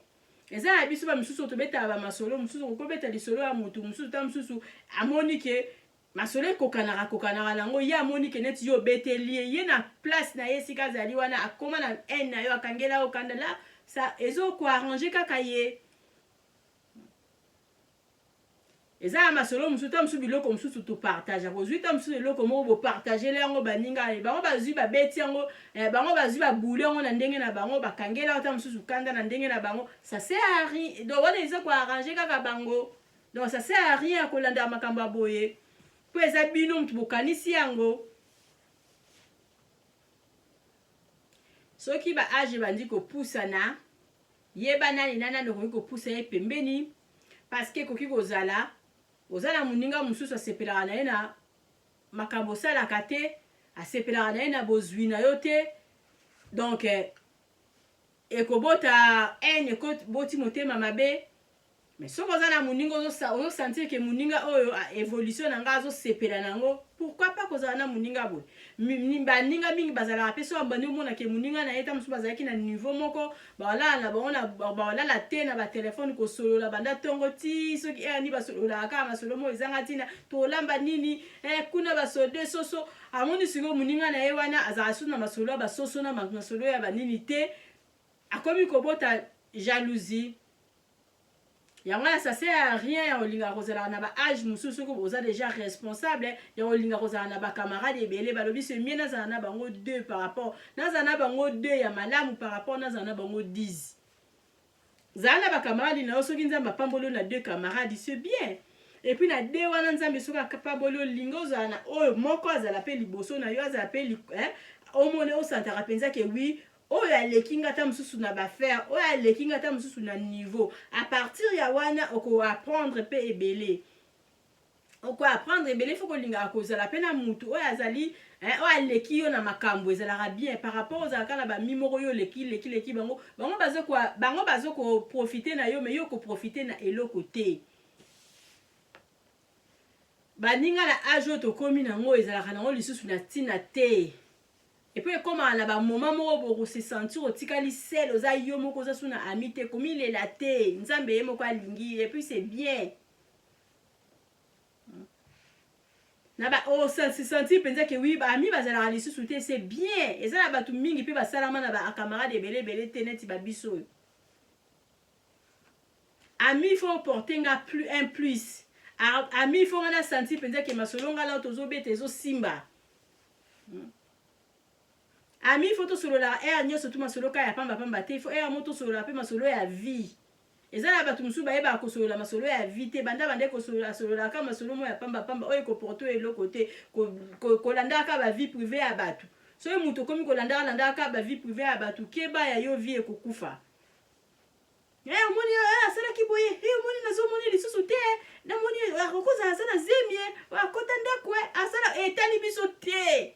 eza na biso ba mususu to beta ba masolo mususu ko beta lisolo ya mutu mususu ta mususu amonike masolo kokana nango ya amonike neti yo beteli ye na place na ye sika zali wana akoma na en na yo akangela okandala ça ezo ko arranger kaka ye eza masolo mususu ta mususu biloko mususu to partage ko zuita mususu eloko mo bo partager le yango baninga bango bazui ba beti yango bango bazui ba boule yango na ndenge na bango bakangela ta mususu kanda na ndenge na bango ça sert à rien donc wana ezo ko arranger kaka bango donc ça sert à rien ko landa makambo boye po eza bino mutu bokanisi yango soki ba age bandi ko pusana yeba nani nana ndoko ko pusa ye pembeni parce que koki kozala ozala muninga mususu asepelaka na ye na makambo osalaka te asepelaka na ye na bozwi na yo te donc ekobota ene ekoboti motema mabe mais soki oza na moninga ozosentir ke moninga oyo évolution na nga azosepela nango, pourquoi pas kozala na moninga boye. Baninga mingi bazalaka pe so bandi omona ke moninga na ye ta mosusu bazalaki na niveau moko baolala na bango baolala te na batelefone kosolola banda ntongo ti soki ani basololaka kaka masolo mo ezanga ntina tolamba nini kuna basode soso amoni sikoyo moninga na ye wana azala susu na masolo ya basoso na masolo ya banini te, akomi kobota jalousie. Yango ça sert à rien ya olinga kozala na ba âge mususu ko oza déjà responsable ya olinga kozala na ba camarades ebele balobi se mie nazala na bango 2 par rapport nazala na bango 2 ya malamu par rapport nazala na bango 10. Zala na ba camarades na soki nzamba pambolo na 2 camarades c'est bien. Et puis na 2 wana nzambe soka kapabolo lingo zala na oyo moko azala pe liboso na yo azala pe omone osantaka penza ke oui oyo alekinga ta mususu na bafaire oyo alekinga ta mususu na niveau à partir ya wana oko apprendre pe ebele oko apprendre ebele faut kolinga kozala pe na mutu oyo azali oyo aleki yo na makambo ezalaka bien par rapport ozalaka na bamimoko yo leki bango bazoko profiter na yo mais yo ko profiter na eloko te. Baninga na age oyo tokomi nango ezalaka nango lisusu na ntina te. Et puis comme à la moment moko se sentir otikali sel oza yo moko oza suna amite komi lela te nzambe ye moko alingi et puis c'est bien. Na ba se sentir penza que oui ba ami bazala lisusu te c'est bien. Ezala batu mingi pe basalama na ba camarade ebele te neti ba biso. Ami faut porter un plus. Ami faut na sentir penza que masolonga la tozobete zo simba. Ami faut solo la nyoso tu masolo ka ya pamba te faut moto solo la pe masolo ya vie. Ezala batu musu ba yeba ko solo la masolo ya vie te banda ko solo la ka masolo mo ya pamba oyo ko porto eloko te ko landa ka ba vie privée ya batu. So yo muto komi ko landa ka ba vie privée ya batu keba ya yo vie ekokufa. Moni asala kiboye moni nazo moni lisusu te na moni akokoza asala zemie akota ndakwe asala etali biso te.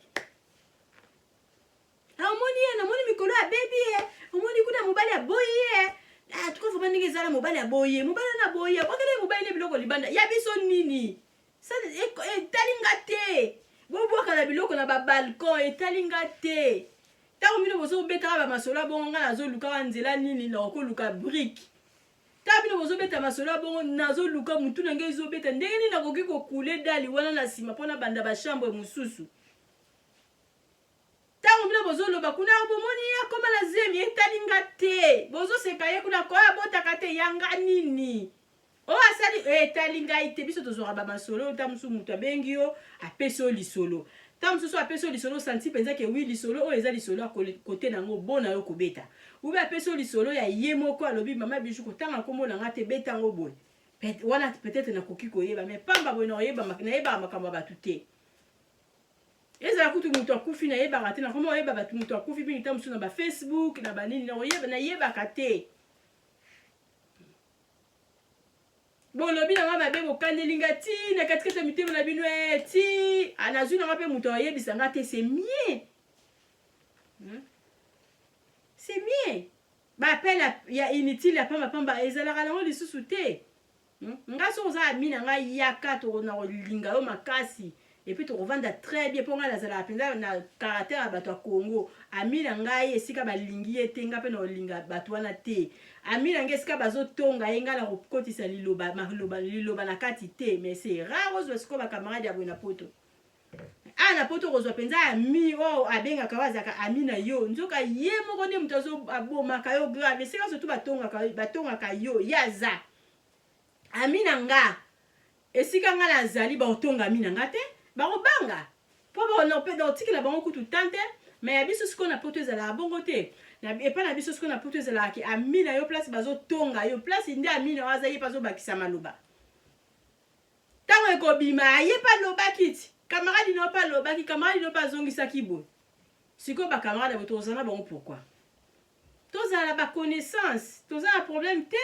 Namoni mikolo ya baby omoni kuna mobali ya boye tuko foma ndenge ezala mobali ya boye na boye bakele mobali ne biloko libanda ya biso nini sa etalinga te bobwaka na biloko na babalcon etalinga te ntango bino bozobetaka bamasolo bongo nga nazoluka nzela nini na okoluka brique ntango bino bozobeta masolo bongo nazoluka mutu na nge ezobeta ndenge nini nakoki kokule dali wana na nsima mpona banda bashambre mosusu. Tango bila bozoloba kuna bomoni ya koma la zemi etalinga te bozo seka ye kuna ko botaka te yanga nini o asali etalinga ite biso tozora ba masolo tamusu mutu abengi yo apeso lisolo tamusu apeso lisolo santi penza ke wi lisolo o eza lisolo kote nango bona yo kobeta ube apeso lisolo ya ye moko alobi mama bishu kotanga komona ngate beta ngo boy wana peut-être na koki koyeba mais pamba boy na yeba makambo batu te. Ezala kutu mutu akufi na yeba te na komo yeba batu mutu akufi bi ntamusu na ba Facebook na ba nini na yeba kate. Bon lobi na ngaba be bokandelinga ti na katikata mitemo na bino ti anazu na ngape mutu ayebisa ngate c'est mieux. C'est mieux. Ba appel ya inutile ya pamba ezala kalango lisusu te. Ngaso za amina nga yaka to na linga yo makasi. Et puis tu revends très bien pour la zala pinza na caractère bato ya Congo amina ngai esika balingi etenga pe na olinga bato wana te amina ngai esika bazotonga yenga na kokotisa liloba na kati te mais c'est rare ozo esiko ba camarade ya bwana poto ana poto kozwa penza ami abenga kawazaka amina yo nzoka ye moko ne mutazo aboma kayo grave esika surtout batonga kayo yaza amina nga esika nga nazali ba otonga amina nga te barobanga po no pe do tikila bango kutu tante mais ya biso siko na poto ezala bongo te na epa na biso siko na poto ezala ki amina yo place bazo tonga yo place nde amina waza ye pazo bakisa maloba tango ekobima ye pa loba kiti camarade no pa loba ki camarade no pa zongisa kibo siko ba camarade bo tozana bango pourquoi tozala ba connaissance tozala problème te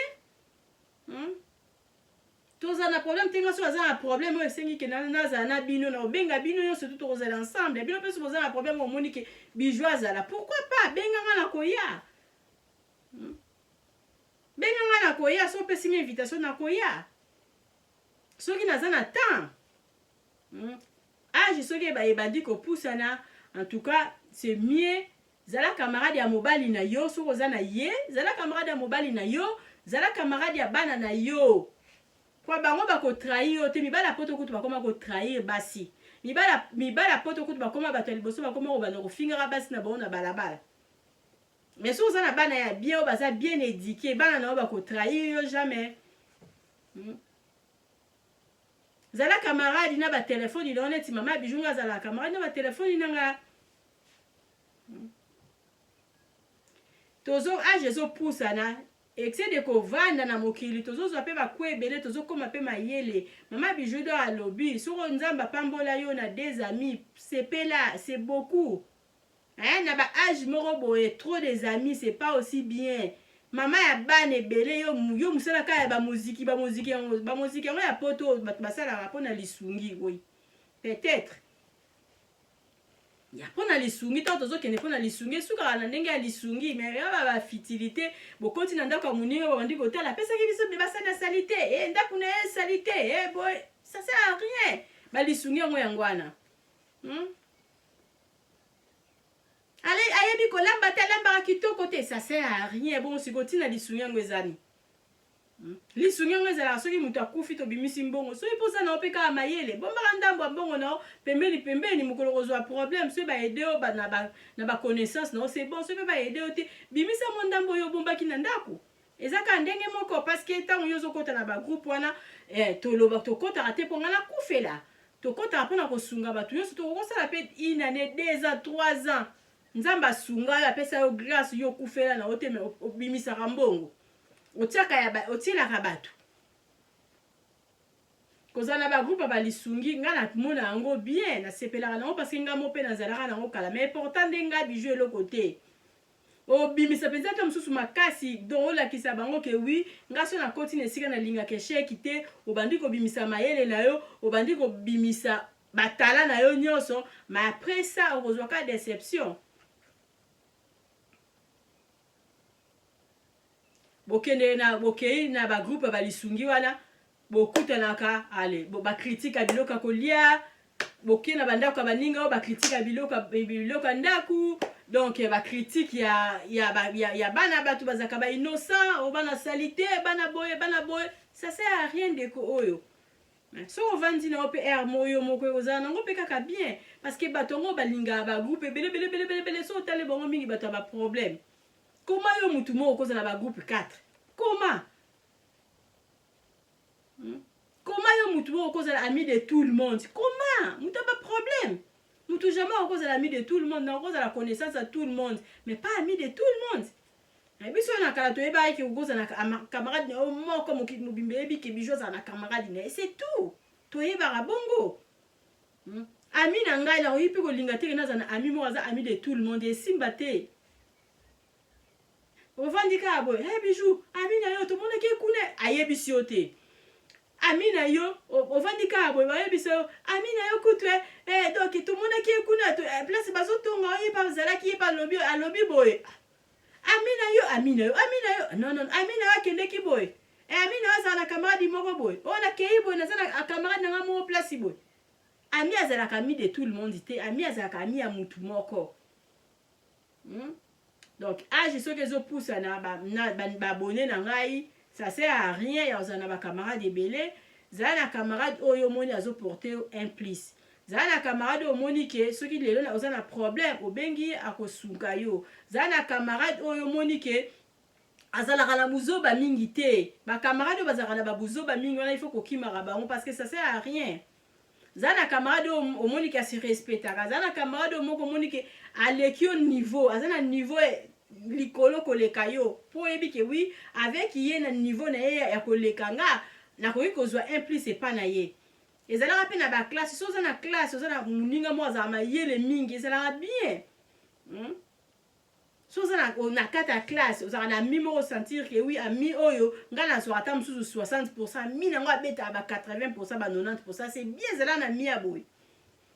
toza na problème tenga so aza na problème o esengi ke naza na bino na benga bino yo surtout tozala ensemble bino pe so boza na problème o moni ke bijou azala pourquoi pas benga nga na koya benga nga na koya nakoya so opesi nga invitation nakoya soki naza na temps age soki ebandi kopusana en tout cas c'est mieux zala camarade ya mobali na yo soki oza na ye zala camarade ya mobali na yo zala camarade ya bana na yo kwa bango bakotrahir yo te mibala poto kutu bakoma kotrahir basi mibala poto kutu bakoma bato ya liboso bakoma kobanda kofingaka basi na bango na balabala mais soki oza na bana ya bien oyo baza bien éduqué bana na yo bakotrahir yo jamais zala camarade na batelefoni na neti mama Bijou nga azala camarade na batelefoni nanga tozo age ezopusana excès de kovanda na mokili tozozwa mpe bakwe ebele tozokoma mpe mayele mama Bijou do alobi soko nzambe apambola yo na des amis sepela c'est beaucoup na ba age moko boye trop des amis c'est pas aussi bien mama ya bana ebele yo mosalaka ya bamoziki yango ya poto bato basalaka mpona lisungi oui peut-être ya mpona lisungi ntango tozokende mpona lisungi esukaka na ndenge ya lisungi mais ya bafitilité bokoti na ndako ya moninga babandi kotala apesaki biso basali na salite ndako na ye salite boye ça sert à rien balisungi yango wana ayebi kolamba te alambaka kitoko te ça sert à rien bon sikoti na lisungi yango ezali lisungi yango ezalaka soki moto akufi tobimisi mbongo soki mposa na yo mpe kaka mayele bombaka ndambo ya mbongo na yo pembeni mokolo kozwa problème soki baede yo na baconnaissance na yo c'est bon soki mpe baede yo te bimisa mo ndambo oyo obombaki na ndako eza kaka ndenge moko parceke ntango yo ozokota na bagroupe wana toloba tokotaka te mponga na kufela tokotaka mpona kosunga bato nyonso tokokosala mpe 1 année 2 ans 3 ans nzambe asunga yo apesa yo grâce yo okufela na yo te me obimisaka mbongo otielaka bato kozala na bagroupe ya balisungi nga namona yango bien nasepelaka nango parce nga mo mpe nazalaka nango kala mais important nde nga Bijou eloko te obimisa mpenza te mosusu makasi don olakisa bango ke wi nga so nakoti na esika nalingaka esheki te obandi kobimisa mayele na yo obandi kobimisa batala na yo nyonso mais après ça okozwaka déception bokei na bagroupe balisungi wana bokutanaka ale bakritike ya biloko ya kolia bokei na bandako ya baninga oyo bakritike ya biloko ya ndaku donc bakritike ya bana bato bazalaka bainnocent o bana salite bana boye ça sert à rien ndeko oyo soki ovandi na yo mpe aire moyo moko ozala nango mpe kaka bien parce que bato yango balingaka bagroupe ebele so otali bango mingi bato ya baproblème comment yo mutu moko okozala bagroupe 4 comment yo mutu moko okozala ami de tout le monde comment mutu aba problème mutu jamais okozala ami de tout le monde na okozala connaissance à tout le monde mais pas ami de tout le monde biso na kala toyebaki ke okozala na camarade na yo moko mobimba yebi ke Bijou azala na camarade na ye c'est tout toyebaka bongo ami na ngai na oyi mpe kolinga teke nazala na ami moko aza ami de tout le monde esimba te ovandi kaka boye Bijou ami na yo tomonaki ekuna ayebisi yo te ami na yo ovandi kaka boye bayebisi yo ami na yo kutu donc tomonaki ekuna place bazotonga oyeba azalaki yeba alobi boye ami na yo non ami na yo akendeki boye ami na yo azala na camarade moko boye oyo nakei boye naza na camarade nanga moko place boye ami azalaka ami de tout le monde te ami azalaka ami ya mutu moko donc age soki ezopusana babone na ngai ça sert à rien ya ozala na bacamarade ebele zala na camarade oyo omoni azoporte un plus zala na camarade oyo omoni ke soki lelo oza na problème obengi akosunga yo zala na camarade oyo omoni ke azalaka na buzoba mingi te bacamarade oyo bazalaka na babuzoba mingi wana il faut kokimaka bango parce que ça sert à rien zala na camarade oyo omoni ke asirespectaka zala na camarade oyo moko omoni ke aleki yo niveau aza na niveau likolo koleka yo po oyebi ke wi avec ye na niveau na ye ya koleka nga nakoki kozwa un plus epa na ye ezalaka mpe na baklasse so oza na klasse oza na moninga mo azala mayele mingi ezalaka bien so oza na kati ya klasse ozalaka na ami moko sentir ke wi ami oyo nga nazwaka ata mosusu 60% mi nango abetaka ba 80% ba 90% c'est bien ezalaka na mi ya boye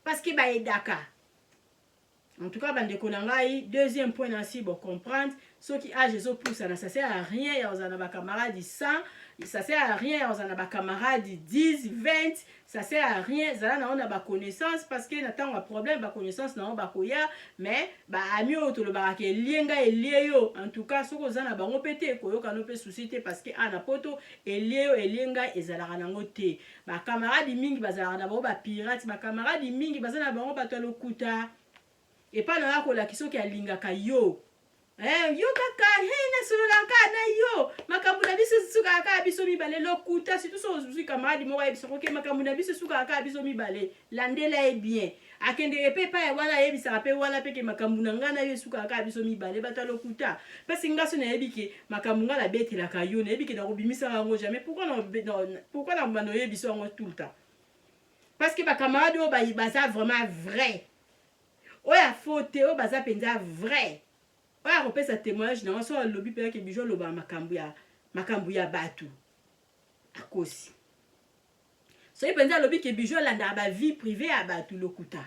parce que baedaka en tout cas bandeko na ngai deuxième point nansi comprendre ceux qui âge les poussent, ça sert à rien, il y a des camarades 100, ça sert à rien, il y a des camarades 10, 20, ça sert à rien, ça on a des connaissances parce que n'attend un problème, des connaissances non ba koya, mais ba ami auto le barake lienga et lieyo, en tout cas ce que ça na bango pété koyo kanope suscité parce que ana poto et lieyo et lienga ezalaka nango te. Ba camarades mingi bazalaka na bango ba pirate, ba camarades mingi bazana bango bato lokuta. Et pas na ko la kiso ki alingaka yo. Yo kaka na solo lanka na yo makambu na biso suka kaka biso mibale lokuta si tout so zuzi camarade mo wa biso ko ke makambu na biso suka kaka biso mibale landela e bien akende epe pa ya wana yebi sa pe wana pe ke makambu na ngana yo suka kaka biso mibale bata lokuta parce ngaso na yebi ke makambu ngala betela ka yo na yebi ke na robimisa ngo jamais pourquoi na mbano yebi so ngo tout le temps parce que ba camarade o ba baza vraiment vrai o ya faute o baza penza vrai. Oya kopesa témoignage na so lobi pe ke bijo loba makambu ya batu akosi so ipenza lobi ke bijo landa ba vie privée ya batu lokuta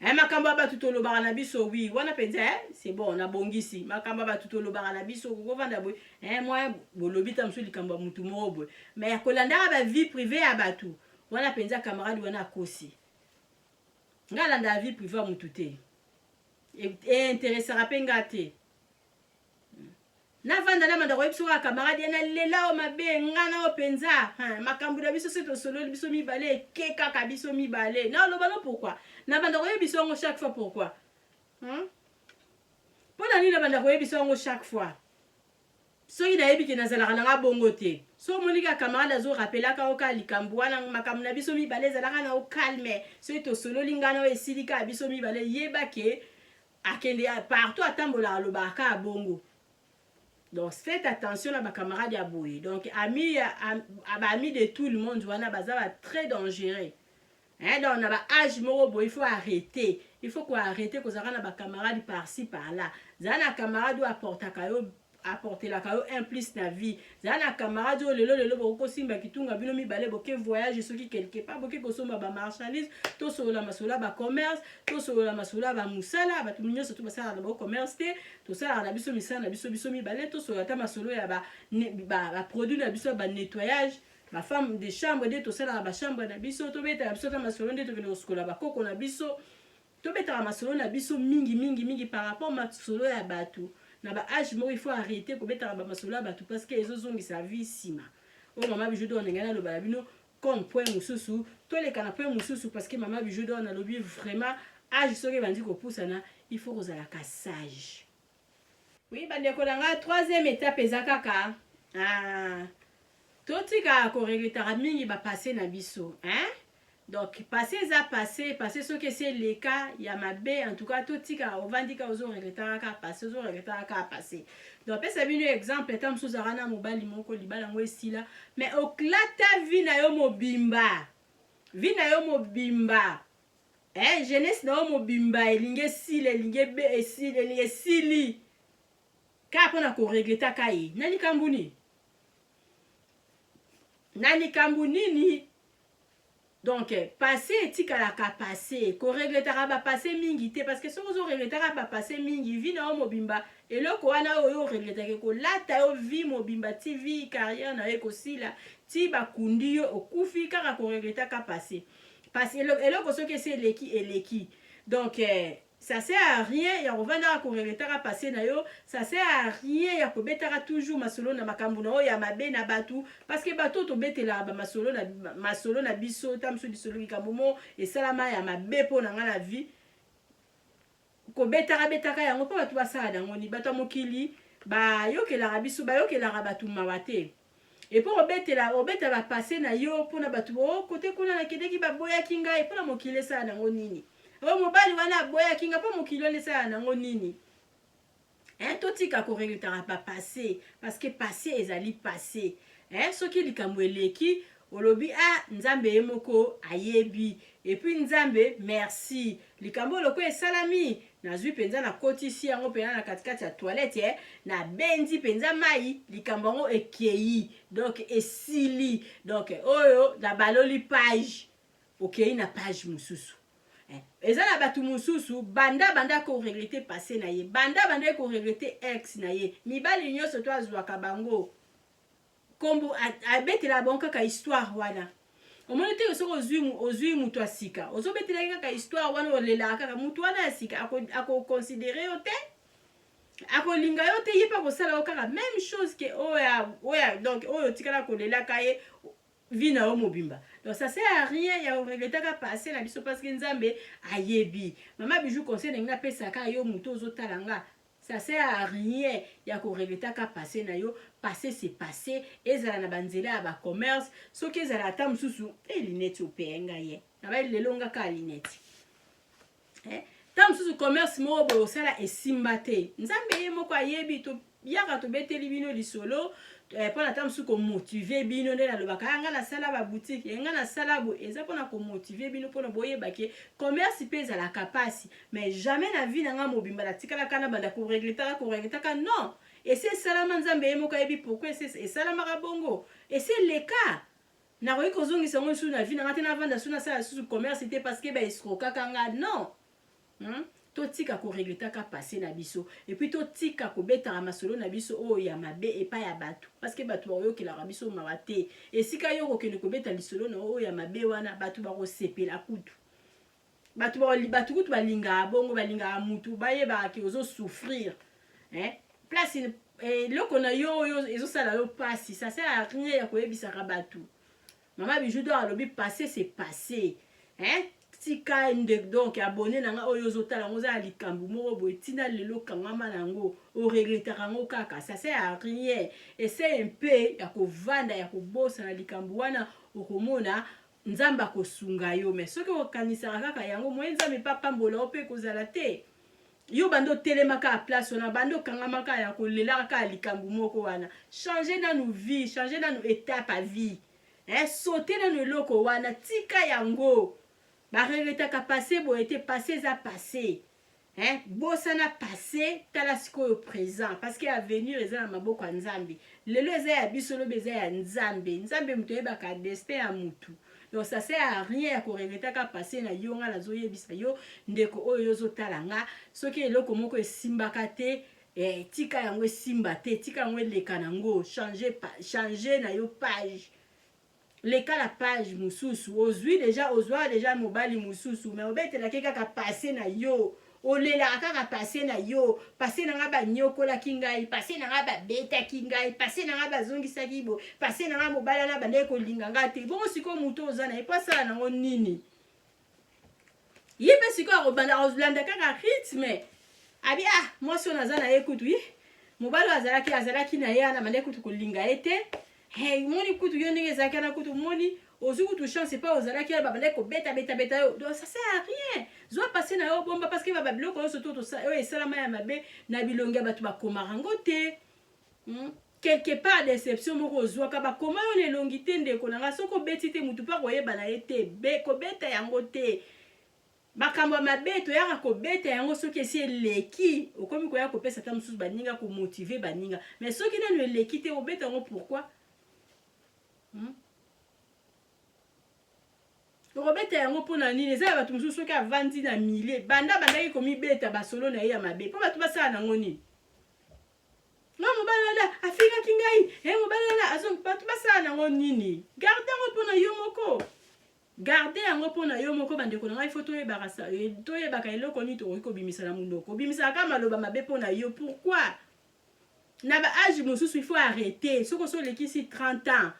makambu ya batu to loba na biso oui wana penza c'est bon na bongisi makambu ya batu to loba na biso ko vanda boy moi bolobi ta mso likambu mutu mobo mais ko landa ba vie privée ya batu wana penza camarade wana akosi ngala landa vie privée ya mutu te et intéressera penga te na vanda na manda koyebiso ka camarade na lela o mabe ngana o penza makambu na biso seto solo biso mibale ke kaka biso mibale na lo balo pourquoi na banda koyebiso ngo chaque fois pourquoi pona ni na banda koyebiso ngo chaque fois so ina yebi ke nazala na bongo te so monika camarade azo rappela ka o ka likambu wana makambu na biso mibale zala na o calme seto solo lingana o esilika biso mibale yeba ke akende partout atambola lobaka a bongo. Donc faites attention à ma camarade à bouillir. Donc amis de tout le monde wana baza va très dangereux. Donc on a âge moro il faut arrêter. Il faut qu'on arrête que ça na ba camarade par-ci par-là. Zana camarade doit apporter la kayo un plus na vie. Zana camarade lelo boko simba kitunga bino mi balé boke voyage soki quelque part boke kosomba ba marchandise to so la masola ba commerce to so la masola ba musala ba tuminyo surtout ba sala ba commerce te to sala na biso misala na biso mi balé to so ta masolo ya ba produit na biso ba nettoyage ma femme de chambre de to sala ba chambre na biso to beta na biso ta masolo de to vino skola ba koko na biso to beta na masolo na biso mingi par rapport masolo ya batu. Na ba âge mo il faut arrêter ko beta ba masolo batu parce que ezo zongi sa vie sima o mama bijou do ngana lo balabino comme point mususu to le kana point mususu parce que mama bijou do na lobi vraiment âge soki bandi ko poussana il faut rozala ka sage. Oui bande ko langa troisième étape ezakaka totika ko regretera mingi ba passer na biso donc passer ce que c'est le cas il y a ma bé en tout cas tout tika ovandika ozo regretera ka passer donc pesa bino exemple tam sous arana mobali moko libala ngo esila mais oklata vie na yo mobimba jeunesse na yo mobimba elinge sile elinge be esili ka pona ko regreta kai nani kambuni ni. Donc passer tika ka passer ko regretera ba passer mingi te parce que so zo regretera ba passer mingi vi na mobimba eloko wana oyo regretera ko lata yo vi mobimba ti vi carrière na eko sila ti ba kundi yo okufi kaka ko regretera ka passer eloko so que c'est eleki donc ça sert à rien ya kovanda ko regretera passer na yo ça sert à rien ya ko betara toujours masolo na makambu na o ya mabe na batu parce que bato to betela ba masolo na biso tamso disolo kikambo et salama ya mabe po na ngana vie ko betaka yango po batu basala dango ni bato mokili ba yokela biso ba yokela batu mawate et pour obeta ba passer na yo po na batu o côté kuna na kedeki ba boya kinga et po na mokile sala dango nini o mobali wana boya kinga po mokilo lesa nango nini totika ko regretera pas passer parce que passer ezali passer soki likambo eleki olobi nzambe yemoko ayebi et puis nzambe merci likambo loko esalami nazwi penza na kotisi yango pena na katikati ya toilette na bendi penza mai likambo ngo ekei donc esili donc oyo na baloli page okay na page mususu eza na batu mususu banda ko regretter passé na ye banda ko regretter ex na ye mibali nyonso to azwaka bango kombo abetela bon kaka histoire wana omoni te soko ozwi mutu asika ozobetela kaka histoire wana olela kaka mutu wana asika ako considérer yo te akolinga yo te yipa kosala yo kaka même chose que oya donc oyo tikala kolela kaye vie na yo mobimba. Donc ça sert à rien ya regretter ka passé na biso parce que nzambe ayebi. Mama Bijou conseil na pesa ka yo muto ozotalanga. Ça sert à rien ya ko regretter ka passé na yo, passé c'est passé ezala na banzela ba commerce soki ezala ata mususu linette openga ye. Na ba lelonga ka linette. Ta mususu commerce mo bo sala esimba te. Nzambe ye moko ayebi to yaka to beteli bino lisolo pona ta mususu ko motiver bino nde na lobaka nga na sala ba boutique nga na sala bo eza pona ko motiver bino pona boyeba ke commerce pesa la capacité mais jamais na vie nga mobimba la tikala kana banda ko regretter ka non et c'est salama nzambe ye moko yebi pourquoi c'est salama ka bongo et c'est le cas na royi ko zongi sango su na vie nga te na vanda su na sala su commerce te parce que ba escroka kanga non to tika ko regretter ka passé na biso et puis to tika ko beta masolo na biso o ya mabe et pas ya batu parce que batu ba yo ki la biso mawate et sika yo ko kene ko beta lisolo na o ya mabe wana batu ba ko sepela kutu batu kutu balinga bongo balinga mutu baye ba ki ozo souffrir place loko na yo ezo sala yo passi ça sert à rien ya ko yebisa ka batu. Mama Bijou do alobi passé c'est passé tika donc abonné nanga oyo zotala ngoza likambu moko boye tina lelo kangama nango o regretter ngo kaka ça sert à rien et c'est un peu ya ko vanda ya ko bossa na likambu wana okomona nzamba ko sunga yo mais soki okanisa kaka yango mwenza me papa mbola ope kozala te yo bando telemaka a place ona bando kangama ka ya ko lela ka likambu moko wana changer dans nos vies changer dans nos étapes à vie sauter dans nos loko wana tika yango ba regretter ka passé bo été passé za passé bossa na passé tala siko présent parce que avenir eza na maboko ya nzambe lelo eza ya biso lo beza ya nzambe muto yeba ka destin ya mutu donc ça sert à rien ya ko regretter ka passé na yo nga la zo yebisa yo ndeko oyo zo talanga soki eloko moko esimbaka te tika yango esimba te tika yango eleka nango changer na yo page leka la page mususu ozwi déjà mobali mususu mais obetela kaka passé na yo olela kaka passé na yo passé na nga ba nyokola kingai passé na nga ba beta kingai passé na nga ba zongisa kibo passé na nga mobala na bande ko linga ngate bongo siko muto ozana e pasala nango nini yipe siko akobanda ozlanda kaka rythme abi moi si on azana ekutu mobala azalaki na yana bande kutu ko linga ete moni kutu yo ndenge ezalaki na kutu moni ozwi kutu chance pas ozalaki ya babanda ko beta yo donc ça sert à rien zo passer na yo bomba parce que baba biloko yo surtout to ça esalama ya mabe na bilongi ya batu bakomaka ngo te quelque part déception moko ozwaka bakoma yo na elongi te ndeko nanga soko beti te mutu pa koyeba na ye te kobeta yango te makambo ya mabe toyaka kobeta yango soki esi eleki okomi koya kopesa ta mosusu baninga komotive baninga mais soki nano eleki te obeta yango pourquoi okobeta yango mpona nini eza ya bato mosusu soki avandi na milie bandaki komibeta basolo na ye ya mabe mpo bato basala nango nini mobali wana afingaki ngai mobali wana bato basala nango nini garde yango mpona yo moko bandeko na ngai fo toyebaka eloko nini tokoki kobimisa na munoko obimisaka kaka maloba mabe mpona yo pourquoi na baage mosusu il faut arrêter soki osolekisi 30 ans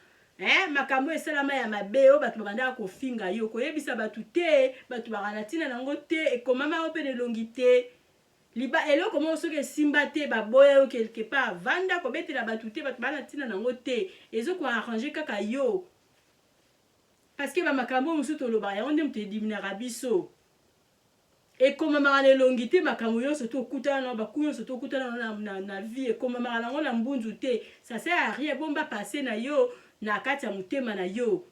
makambo esalama ya mabe oyo bato babandaka kofinga yo koyebisa bato te bato bakana ntina nango te ekomama yo mpe nelongi te eloko moko soki esimba te baboya yo quelque part vanda kobetela bato te bato bana ntina nango te ezokoarrange kaka yo parce que bamakambo mosusu tolobaka yango nde moto ediminaka biso ekomamaka nelongi te makambo nyonso tokutana nango baku nyonso tokutana nango na vie ekomamaka nango na mbunzu te ça sert à rien bomba passe na yo na kati ya motema na yo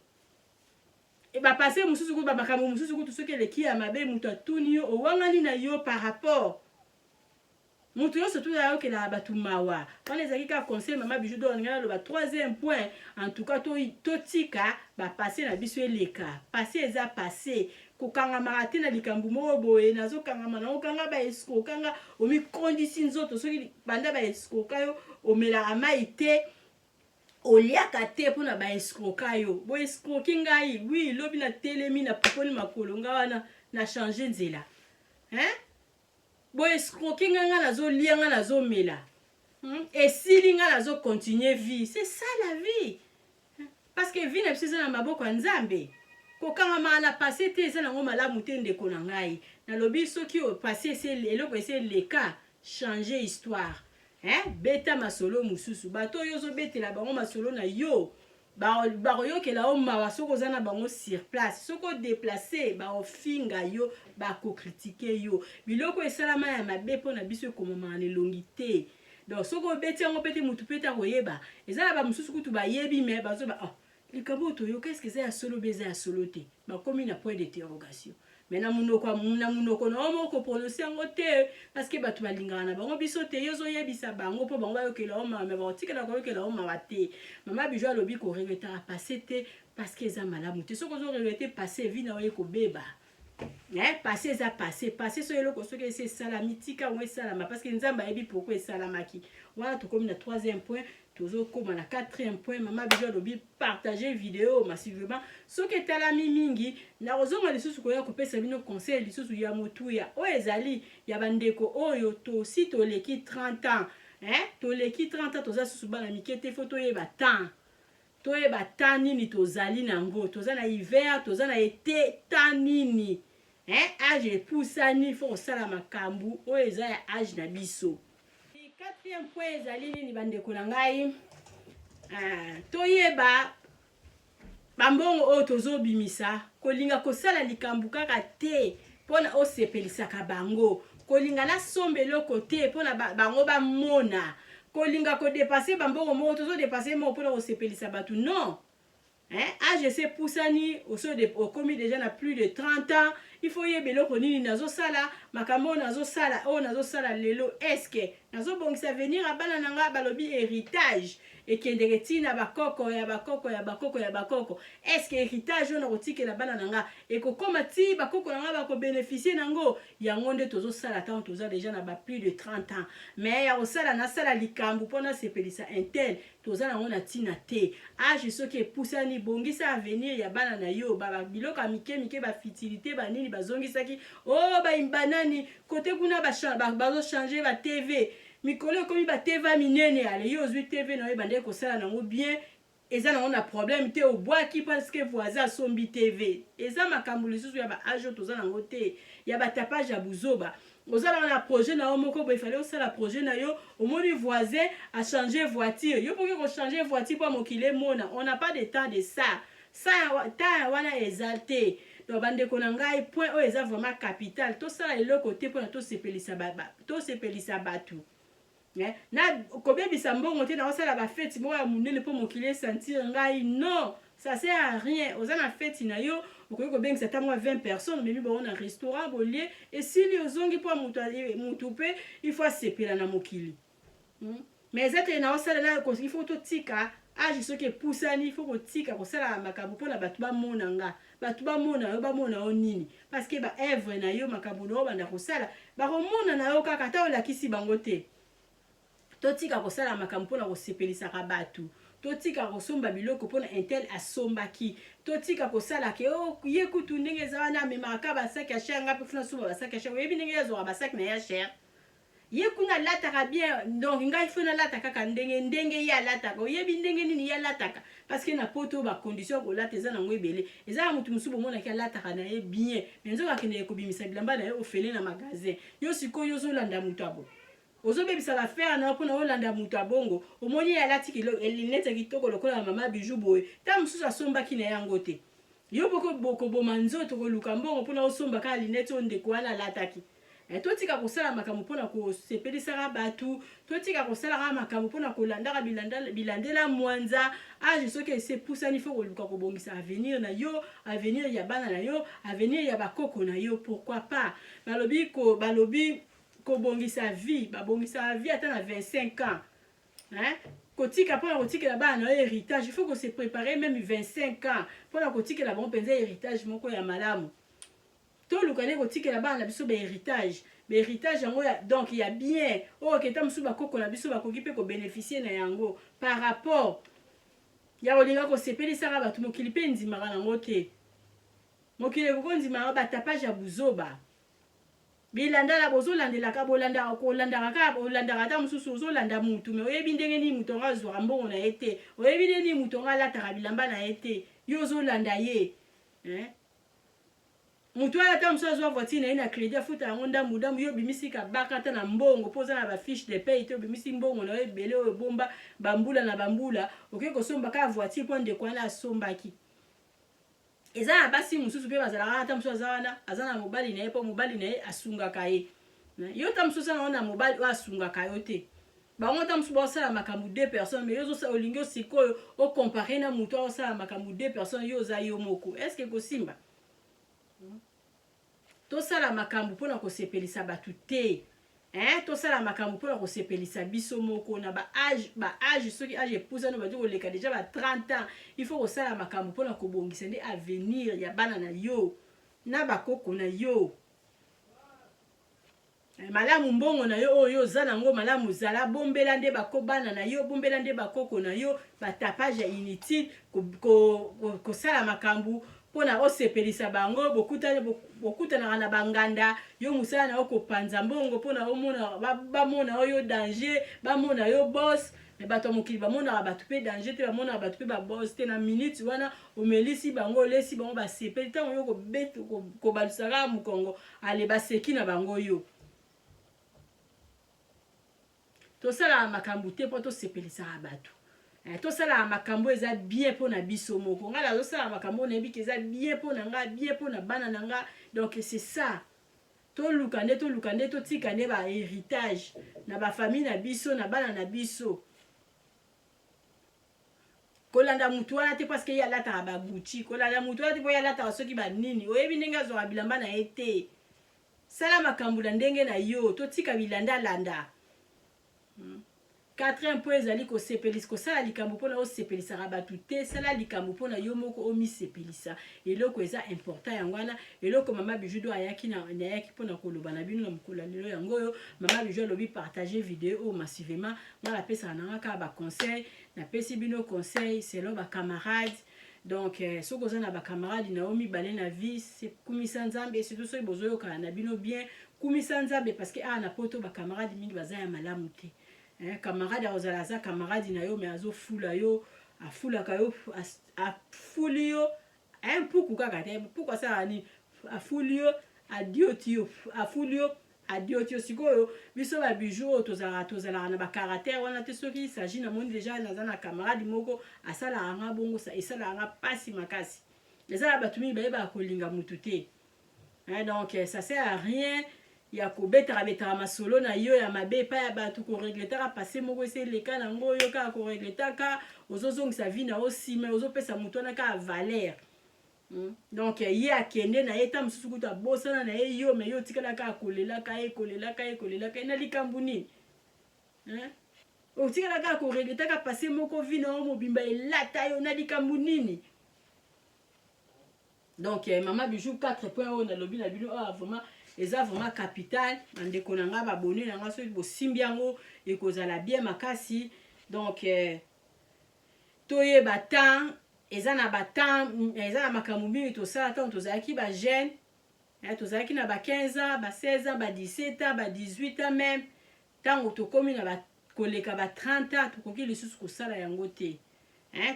bapase mosusu kutu bamakambo mosusu kutu soki eleki ya mabe moto atuni yo owangani na yo par rapport moto nyonso to ayokela bato mawa wana ezalaki kaka conseil Mama Bijou do olinga naloba 3e point en tout cas totika bapase na biso eleka pase eza pase kokangama te na likambo moko boye nazokangama na okanga ba escrokanga omi kondisi nzoto soki banda ba escroka yo omelaka mai te oliaka te mpona ba escroka yo bo escroki ngai wi lobi na telemi na popoli makolo nga wana na changer nzela bo escroki nga nazolia nga nazomela esili nga nazocontinue vie c'est ça la vie parce que vie na biso eza na maboko ya nzambe kokangama na passé te eza nango malamu te ndeko na ngai nalobi soki opassé eloko ese leka changer histoire beta masolo mosusu bato oyo ozobetela bango masolo na yo bakoyokela o mawa soki oza na bango sur place soki odeplace baofinga yo bakokritike yo biloko esalama ya mabe mpona biso ekomama na elongi te donc soki obeti yango pete mutu pete akoyeba eza na bamosusu kutu bayebi me bazoba likambo toyoka eske eza ya solo be eza ya solo te bakomi na point d'interrogation me na munoko na omo koprononce yango te parceke bato balingaka na bango biso te yo ozoyebisa bango mpo bango bayokela o mawa me bakotikala koyokela o mawa te mama bijo alobi koregretaka pase te parceke eza malamu te soki ozoregrete pase vi na oye kobeba pase eza pase so eloko soki esi esalami tika yango esalama parceke nzambe ayebi pourkui esalamaki wana tokomi na 3e point tozokoma na 4e point mama bijo alobi partager video massivement soki etalami mingi nakozonga lisusu koya kopesa bino conseil lisusu ya motuya oyo ezali ya bandeko oyo tosi toleki 30 ans toleki 30 ans toza susu bana mike te fo toyeba temps nini tozali nango toza na hiver toza na ete temps nini age epusani fo kosala makambo oyo eza ya age na biso 4e point ezali nini bandeko na ngai toyeba bambongo oyo tozobimisa kolinga kosala likambo kaka te mpona osepelisaka bango kolinga nasomba eloko te mpona bango bamona kolinga kodepase bambongo moko tozodepase moko mpona kosepelisa bato non age ese pusani okomi déjà na plus de 30 ans il faut yeba eloko nini nazosala makambo oyo nazosala lelo eske nazobongisa venir ya bana na ngai balobi héritage ekendeke ntina bakoko eske héritage oyo nakotikela bana na ngai ekokoma ti bakoko na ngai bakobénéficie nango yango nde tozosala ntango toza déjà na ba plus de 30 ans mais ya kosala nasala likambo mpo nasepelisa intel toza nango na ntina te age soki epusani bongisa avenir ya bana na yo biloko ya mike bafitilité banini bazongisaki banani kote kuna bazochange ba tv mikolo ekomi ba tv minene ale yo ozwi tv na yo ebandeki kosala nango bien eza nango na problème te obwaki parce que voisin asombi tv eza makambo lisusu ya baage oyo toza nango te ya batapage ya buzoba ozalaka na projet na yo moko boye fale osala projet na yo omoni voisin achange voiture yo poki kochange voiture mpo mokili emona on n'a pas de temps de ça temps wana eza te donc bandeko na ngai point oyo eza vraiment capital tosala eloko te mpona tosepelisa bato na kobebisa mbongo te na osala bafeti moko ya monene mpo mokili esentir ngai non ça sert à rien oza na feti na yo okoki kobengisa ntango ya 20 personnes omemi bango na restaurant bolie esili ozongi mpo mutu mpe il faut asepela na mokili mais eza te na osala na il faut totika age soki epusani il faut kotika kosala makambo mpona bato bamona nga bato bamona yo bamona yo nini parce que baevre na yo makambo na yo banda kosala bakomona na yo kaka ata olakisi bango te totika kosala makambo mpona kosepelisaka bato totika kosomba biloko mpona intel asombaki totika kosalaka ye kutu ndenge eza wana amemaka basaki ya chere nga mpe funa somba basaki ya chere oyebi ndenge yazwaka basaki na ya chere ye kuna alataka bien donc ngai fo nalata kaka ndenge ye alataka oyebi ndenge nini ye alataka parce que na poto bacondition ya kolata eza nango ebele eza na motu mosusu bomonaki alataka na ye bien me nzoka akendeke kobimisa bilamba na ye ofele na magasin yo sikoyo ozolanda moto abo ozobebisaka fere na mpona olanda moto abongo omoni ye alati linete ya kitoko lokola ya mama bijou boye ta mosusu asombaki na yango te yo bokoboma nzoto koluka mbongo mpona osomba kaka linete oyo ndeko wana alataki totika kosala makambo mpona kosepelisaka bato totika kosalaka makambo mpona kolandaka bilandela mwanza age soki esepusani fo koluka kobongisa avenir na yo avenir ya bana na yo avenir ya bakoko na yo pourquoi pas balobi kobongisa vie babongisa vie ata na 25 ans kotika mpona kotikela bana na yo héritage il faut que se préparer même 25 ans mpona kotikela bango mpenza héritage moko ya malamu to lukane kotikela bana na biso héritage yango donc il y a bien oyo ta mosusu bakoko na biso bakoki mpe kobénéficie na yango par rapport ya kolinga kosepelisaka bato mokili mpe ndimaka nango te mokili ekoko ndimaka batapage ya buzoba bilandala bozolandelaka bolandaka ata mosusu ozolanda mutu me oyebi ndenge nini mutu ngo azwaka mbongo na ye te oyebi ndenge nini mutu ngo alataka bilamba na ye te yo ozolanda ye mutu alata mosusu azwa voiture na ye na crédit afuta yango ndambu yo obimisi kabaka ata na mbongo mpo oza na bafiche de paye te obimisi mbongo na yo ebele oyo ebomba bambula na bambula okoki kosomba kaka voiture mpo ndeko wana asombaki eza na basi mosusu mpe bazalaka ata mosusu aza wana aza na mobali na ye mpo mobali na ye asungaka ye yo ta mosusu aza na mobali oyo asungaka yo te bango ta mosusu baosala makambo 2 personnes mais yo olingi osikoyo okompare na motu aosala makambo 2 personnes yo oza yo moko estce kosimba tosala makambo mpona kosepelisa bato te tosala makambo mpona kosepelisa biso moko na baage soki age epusano badi koleka deja ba 30 ans il faut kosala makambo mpona kobongisa nde avenir ya bana na yo na bakoko na yo malamu mbongo na yo oyo oza nango malamu zala bombela nde bana na yo bombela nde bakoko na yo batapage ya inutile kosala makambo mpona osepelisa bango bokutanaka na banganda yo mosala na yo kopanza mbongo mpona bamona oyo danger bamona yo boss me bato ya mokili bamonaka bato mpe danger te bamonaka bato mpe baboss te na minute wana omelisi bango olesi bango basepeli ntango yo kobalusaka mokongo ale baseki na bango yo tosalaka makambo te mpo tosepelisaka bato tosalaka makambo eza bien mpo na biso moko ngai nazosalaka makambo nayebi ke eza bien mpo na ngai bien mpo na bana na ngai donc c'est ça toluka nde totika nde bahéritage na bafamille na biso na bana na biso kolanda mutu wana te parce que ye alataka bagucci kolanda mutu wana te mpo ye alataka soki banini oyebi ndenge azwaka bilamba na ye te sala makambo na ndenge na yo totika bilandalanda 4 mpo ezali kosepelisa kosala likambo mpona osepelisaka bato te sala likambo mpona yo moko omisepelisa eloko eza important yango wana eloko mama Bijou ayaki mpona koloba na bino na mokolo lelo yango oyo mama Bijou alobi partager video oyo massivement nga napesaka nanga kaka baconseil napesi bino conseil selon bacamarade donc soki oza na bacamarade na yo mibale na vie kumisa nzambe et surtout soki bozoyokana na bino bien kumisa nzambe parce que awa na poto bacamarade mingi baza ya malamu te camarade akozala aza camarade na yo me azofula yo afulaka yo afuli yo mpuku kaka te mpuku asala nini afuli yo adioti yo afuli yo adioti yo sikoyo biso babijou oyo tozalaka na bacaratere wana te soki isagi na moni deja naza na camarade moko asalaka nga bongo esalaka nga pasi makasi ezala bato mingi bayebaka kolinga mutu te donc ça sert à rien ya kobetaka masolo na yo ya mabe epai ya bato koregletaka pase moko esi eleka nango oyo kaka koregletaka ozozongisa vi na yo nsima ozopesa motu wana kaka valeur donc ye akende na ye ta mosusu kutu abosana na ye yo me yo otikala kaka kolelaka ye na likambo nini otikala kaka koregletaka pase moko vi na yo mobimba elata yo na likambo nini donc mama Bijou 4 points oyo nalobi na bino vraiment eza vraiment capital bandeko na nga babone na nga soki bosimbi yango ekozala bien makasi donc toyeba temps eza na batemps eza na makambo mingi tosala ntango tozalaki bajeune tozalaki na ba 15 ans ba 16 ans ba 17 ans ba 18 ans même ntango tokomi na koleka ba 30 ans tokoki lisusu kosala yango te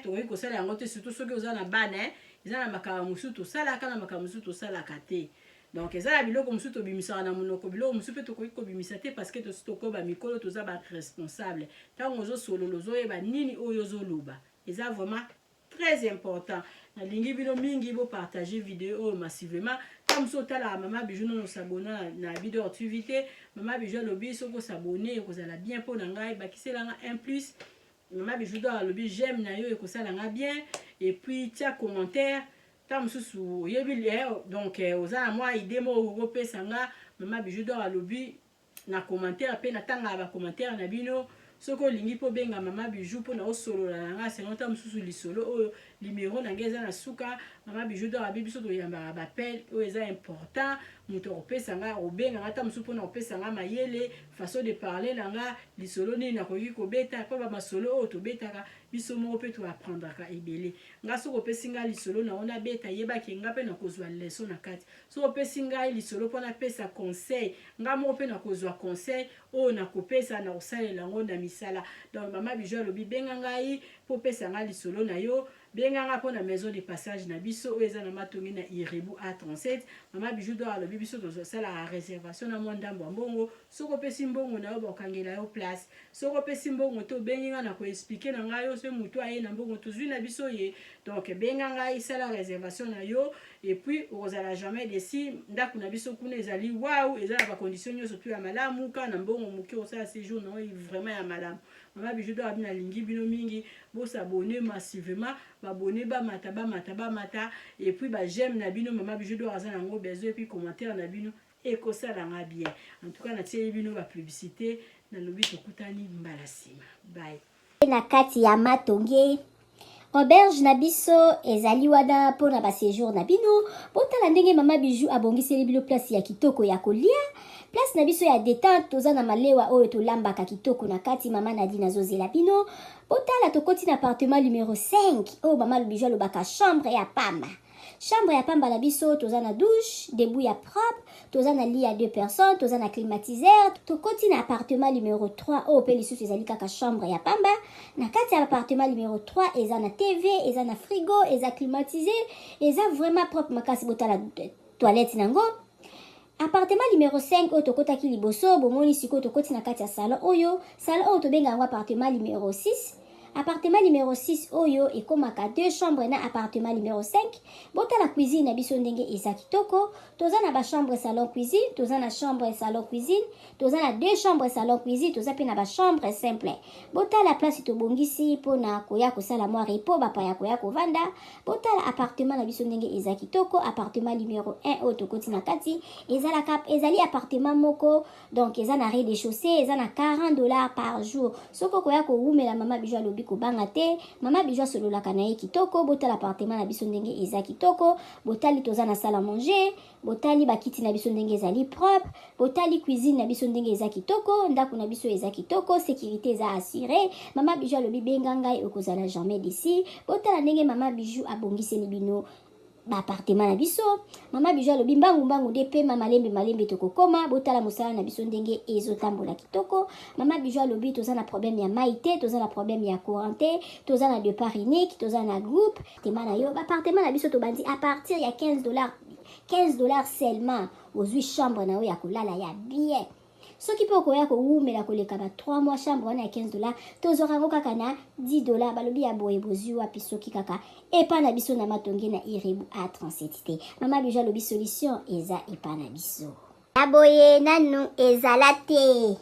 tokoki kosala yango te surtout soki oza na bana eza na makambo mosusu tosalaka na makambo mosusu tosalaka te donc eza na biloko mosusu tobimisaka na monoko biloko mosusu mpe tokoki kobimisa te parce que tosi tokoba mikolo toza baresponsable ntango ozosolola ozoyeba nini oyo ozoloba eza vraiment très important nalingi bino mingi bopartage video oyo massivement ntango mosusu otalaka mama Bijou nono osabona na Bidor TV te mama Bijou alobi soki osabone ekozala bien mpo na ngai bakiselanga 1+ mama Bijou do alobi j'aime na yo ekosala nga bien et puis tia commentaire ta mosusu oyebi donc oza na mwa ide moko okopesa nga mama Bijou do alobi na commentaire mpe natangaka bacommentaire na bino soko lingi po benga mama bijou po na osolo la nga 50 mususu lisolo oyo numéro na ngeza na suka mama bijou do abi biso to yamba ba appel o eza important muto opesa nga obenga ngata mususu po na opesa nga mayele façon de parler na nga lisolo ni na koki ko beta po ba masolo o to betaka biso mo pe to apprendre ka ebele nga soko pesi nga lisolo na ona beta yeba ke nga pe na kozwa leçon na kati soko pesi nga lisolo po na pesa conseil nga mo pe na kozwa conseil o na kopesa na kosalela ngo na misala donc mama bijou alobi benga ngai po pesa nga lisolo na yo benga nga po na maison de passage na biso o eza na matongi na Irebu A37 mama bijou do alobi biso to sala réservation na mwandambo mbongo soko pesi mbongo na yo bakangela yo place soko pesi mbongo to bengi nga na ko expliquer na nga yo se mutu aye na mbongo tozwi na biso ye donc benga nga sala réservation na yo et puis ozala jamais desi ndako na biso kuna ezali waouh ezala ba condition nyonso tu ya malamu kana mbongo muki osala séjour na vraiment ya malamu mama bijou do abina lingi bino mingi bo s'abonner massivement abonner ba mata et puis ba j'aime na bino mama bijou do azana ngo besoin et puis commentaire na bino et ko sala nga bien en tout cas na tie bino ba publicité na lobi tokutani mbala sima bye na kati ya matonge auberge na biso ezali wana pona ba séjour na bino botala ndenge mama bijou abongiseli bino place ya kitoko ya kolia place na biso ya détente toza na malewa oyo tolambaka kitoko na kati mama Nadine azozela bino botala tokoti na appartement numéro 5 oyo mama bijou alobaka chambre ya pamba chambre ya pamba na biso toza na douche debout ya propre toza na lit ya 2 personnes toza na climatiseur tokoti na appartement numéro 3 oyo pe lisusu ezali kaka chambre ya pamba na kati ya appartement numéro 3 eza na TV eza na frigo eza climatisé eza vraiment propre makasi botala toilette nango appartement numéro 5 oyo tokotaki liboso bomoni sikoyo tokoti na kati ya salon oyo tobenga yango appartement numéro 6 appartement numéro 6 oyo ekomaka 2 chambres na appartement numéro 5 botala cuisine na biso ndenge eza kitoko toza na ba chambre salon cuisine toza na chambre salon cuisine toza na 2 chambres salon cuisine toza pe na ba chambre simple botala place tobongisi pona koya kosala mwa repos bapaya koya kovanda botala appartement na biso ndenge eza kitoko appartement numéro 1 oyo tokoti na kati ezali appartement moko donc eza na rez-de-chaussée eza na $40 par jour soko koya kowumela mama bijou alobi kobanga te mama bijou asololaka na ye kitoko botala appartement na biso ndenge eza kitoko botali toza na salle à manger botali bakiti na biso ndenge ezali propre botali cuisine na biso ndenge eza kitoko ndako na biso eza kitoko sécurité eza assurée mama bijou alobi benga ngai okozala jamais d'ici botala ndenge mama bijou abongiseli bino ba appartement na biso mama bijou alobi mbangu de pe malembe tokokoma botala mosala na biso ndenge ezotambola kitoko mama bijou alobi toza na problème ya maite toza na problème ya courant toza na départ unique toza na groupe tema na yo ba appartement na biso tobandi à partir ya $15 seulement ozwi chambre na yo ya kolala ya bien soki pe okoya kowumela koleka ba 3 mois chambre wana ya $15 tozorango kaka na $10 balobi ya boye bozwi wapi soki kaka epa na biso na matonge na Irebu A37 te mama bijou alobi solution eza epa na biso aboye nanu ezala te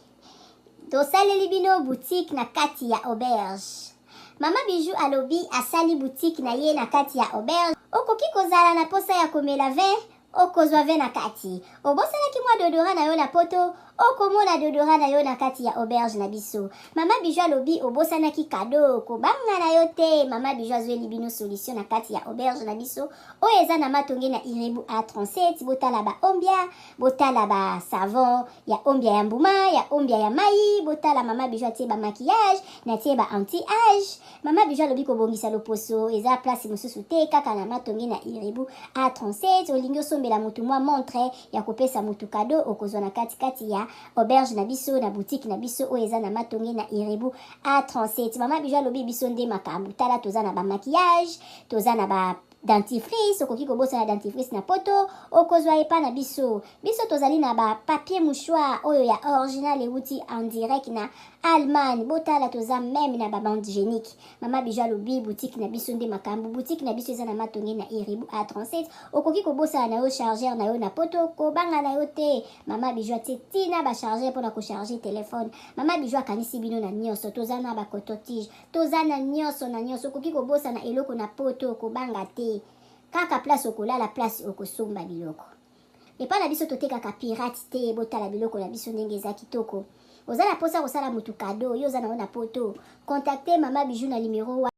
tosaleli bino boutique na kati ya auberge mama bijou alobi asali boutique na ye na kati ya auberge okoki kozala na posa ya komela vin okozwa vin na kati obosalaki mwa dodora na yo na poto okomona dodora na yo na kati ya auberge na biso mama bijou alobi obosanaki kado kobanga na yo te mama bijou azweli bino solution na kati ya auberge na biso oyo eza na matonge na Irebu A37 botala ba ombia botala ba savon ya ombia ya mbuma ya ombia ya mai botala mama bijou atie ba maquillage na tie ba anti-age mama bijou alobi kobongisa loposo eza place mosusu te kaka na matonge na Irebu A37 olingi osombela mutu mwa montre ya kopesa mutu kado okozwa na kati ya auberge na biso na boutique na biso oyo eza na matonge na Irebu A37 mama bijou alobi biso nde makambo tala toza na ba maquillage toza na ba dentifrice okoki kobosana dentifrice na poto okozwa epa na biso tozali na ba papier mouchoir oyo ya original euti en direct na Allemagne botala toza même na ba bande hygiénique mama bijou alobi boutique na biso nde makambo boutique na biso eza na matonge na Irebu A37 okoki kobosana na yo chargeur na yo na poto kobanga na yo te mama bijou atie tina ba chargeur mpona kocharger telefone mama bijou akanisi bino na nyonso toza na ba coton-tige toza na nyonso okoki kobosana eloko na poto kobanga te kaka place okolala place okosomba biloko epa na biso totekaka pirate te botala biloko na biso ndenge eza kitoko oza na posa kosala motu kado yo oza nango na poto contacte mama bijou na numéro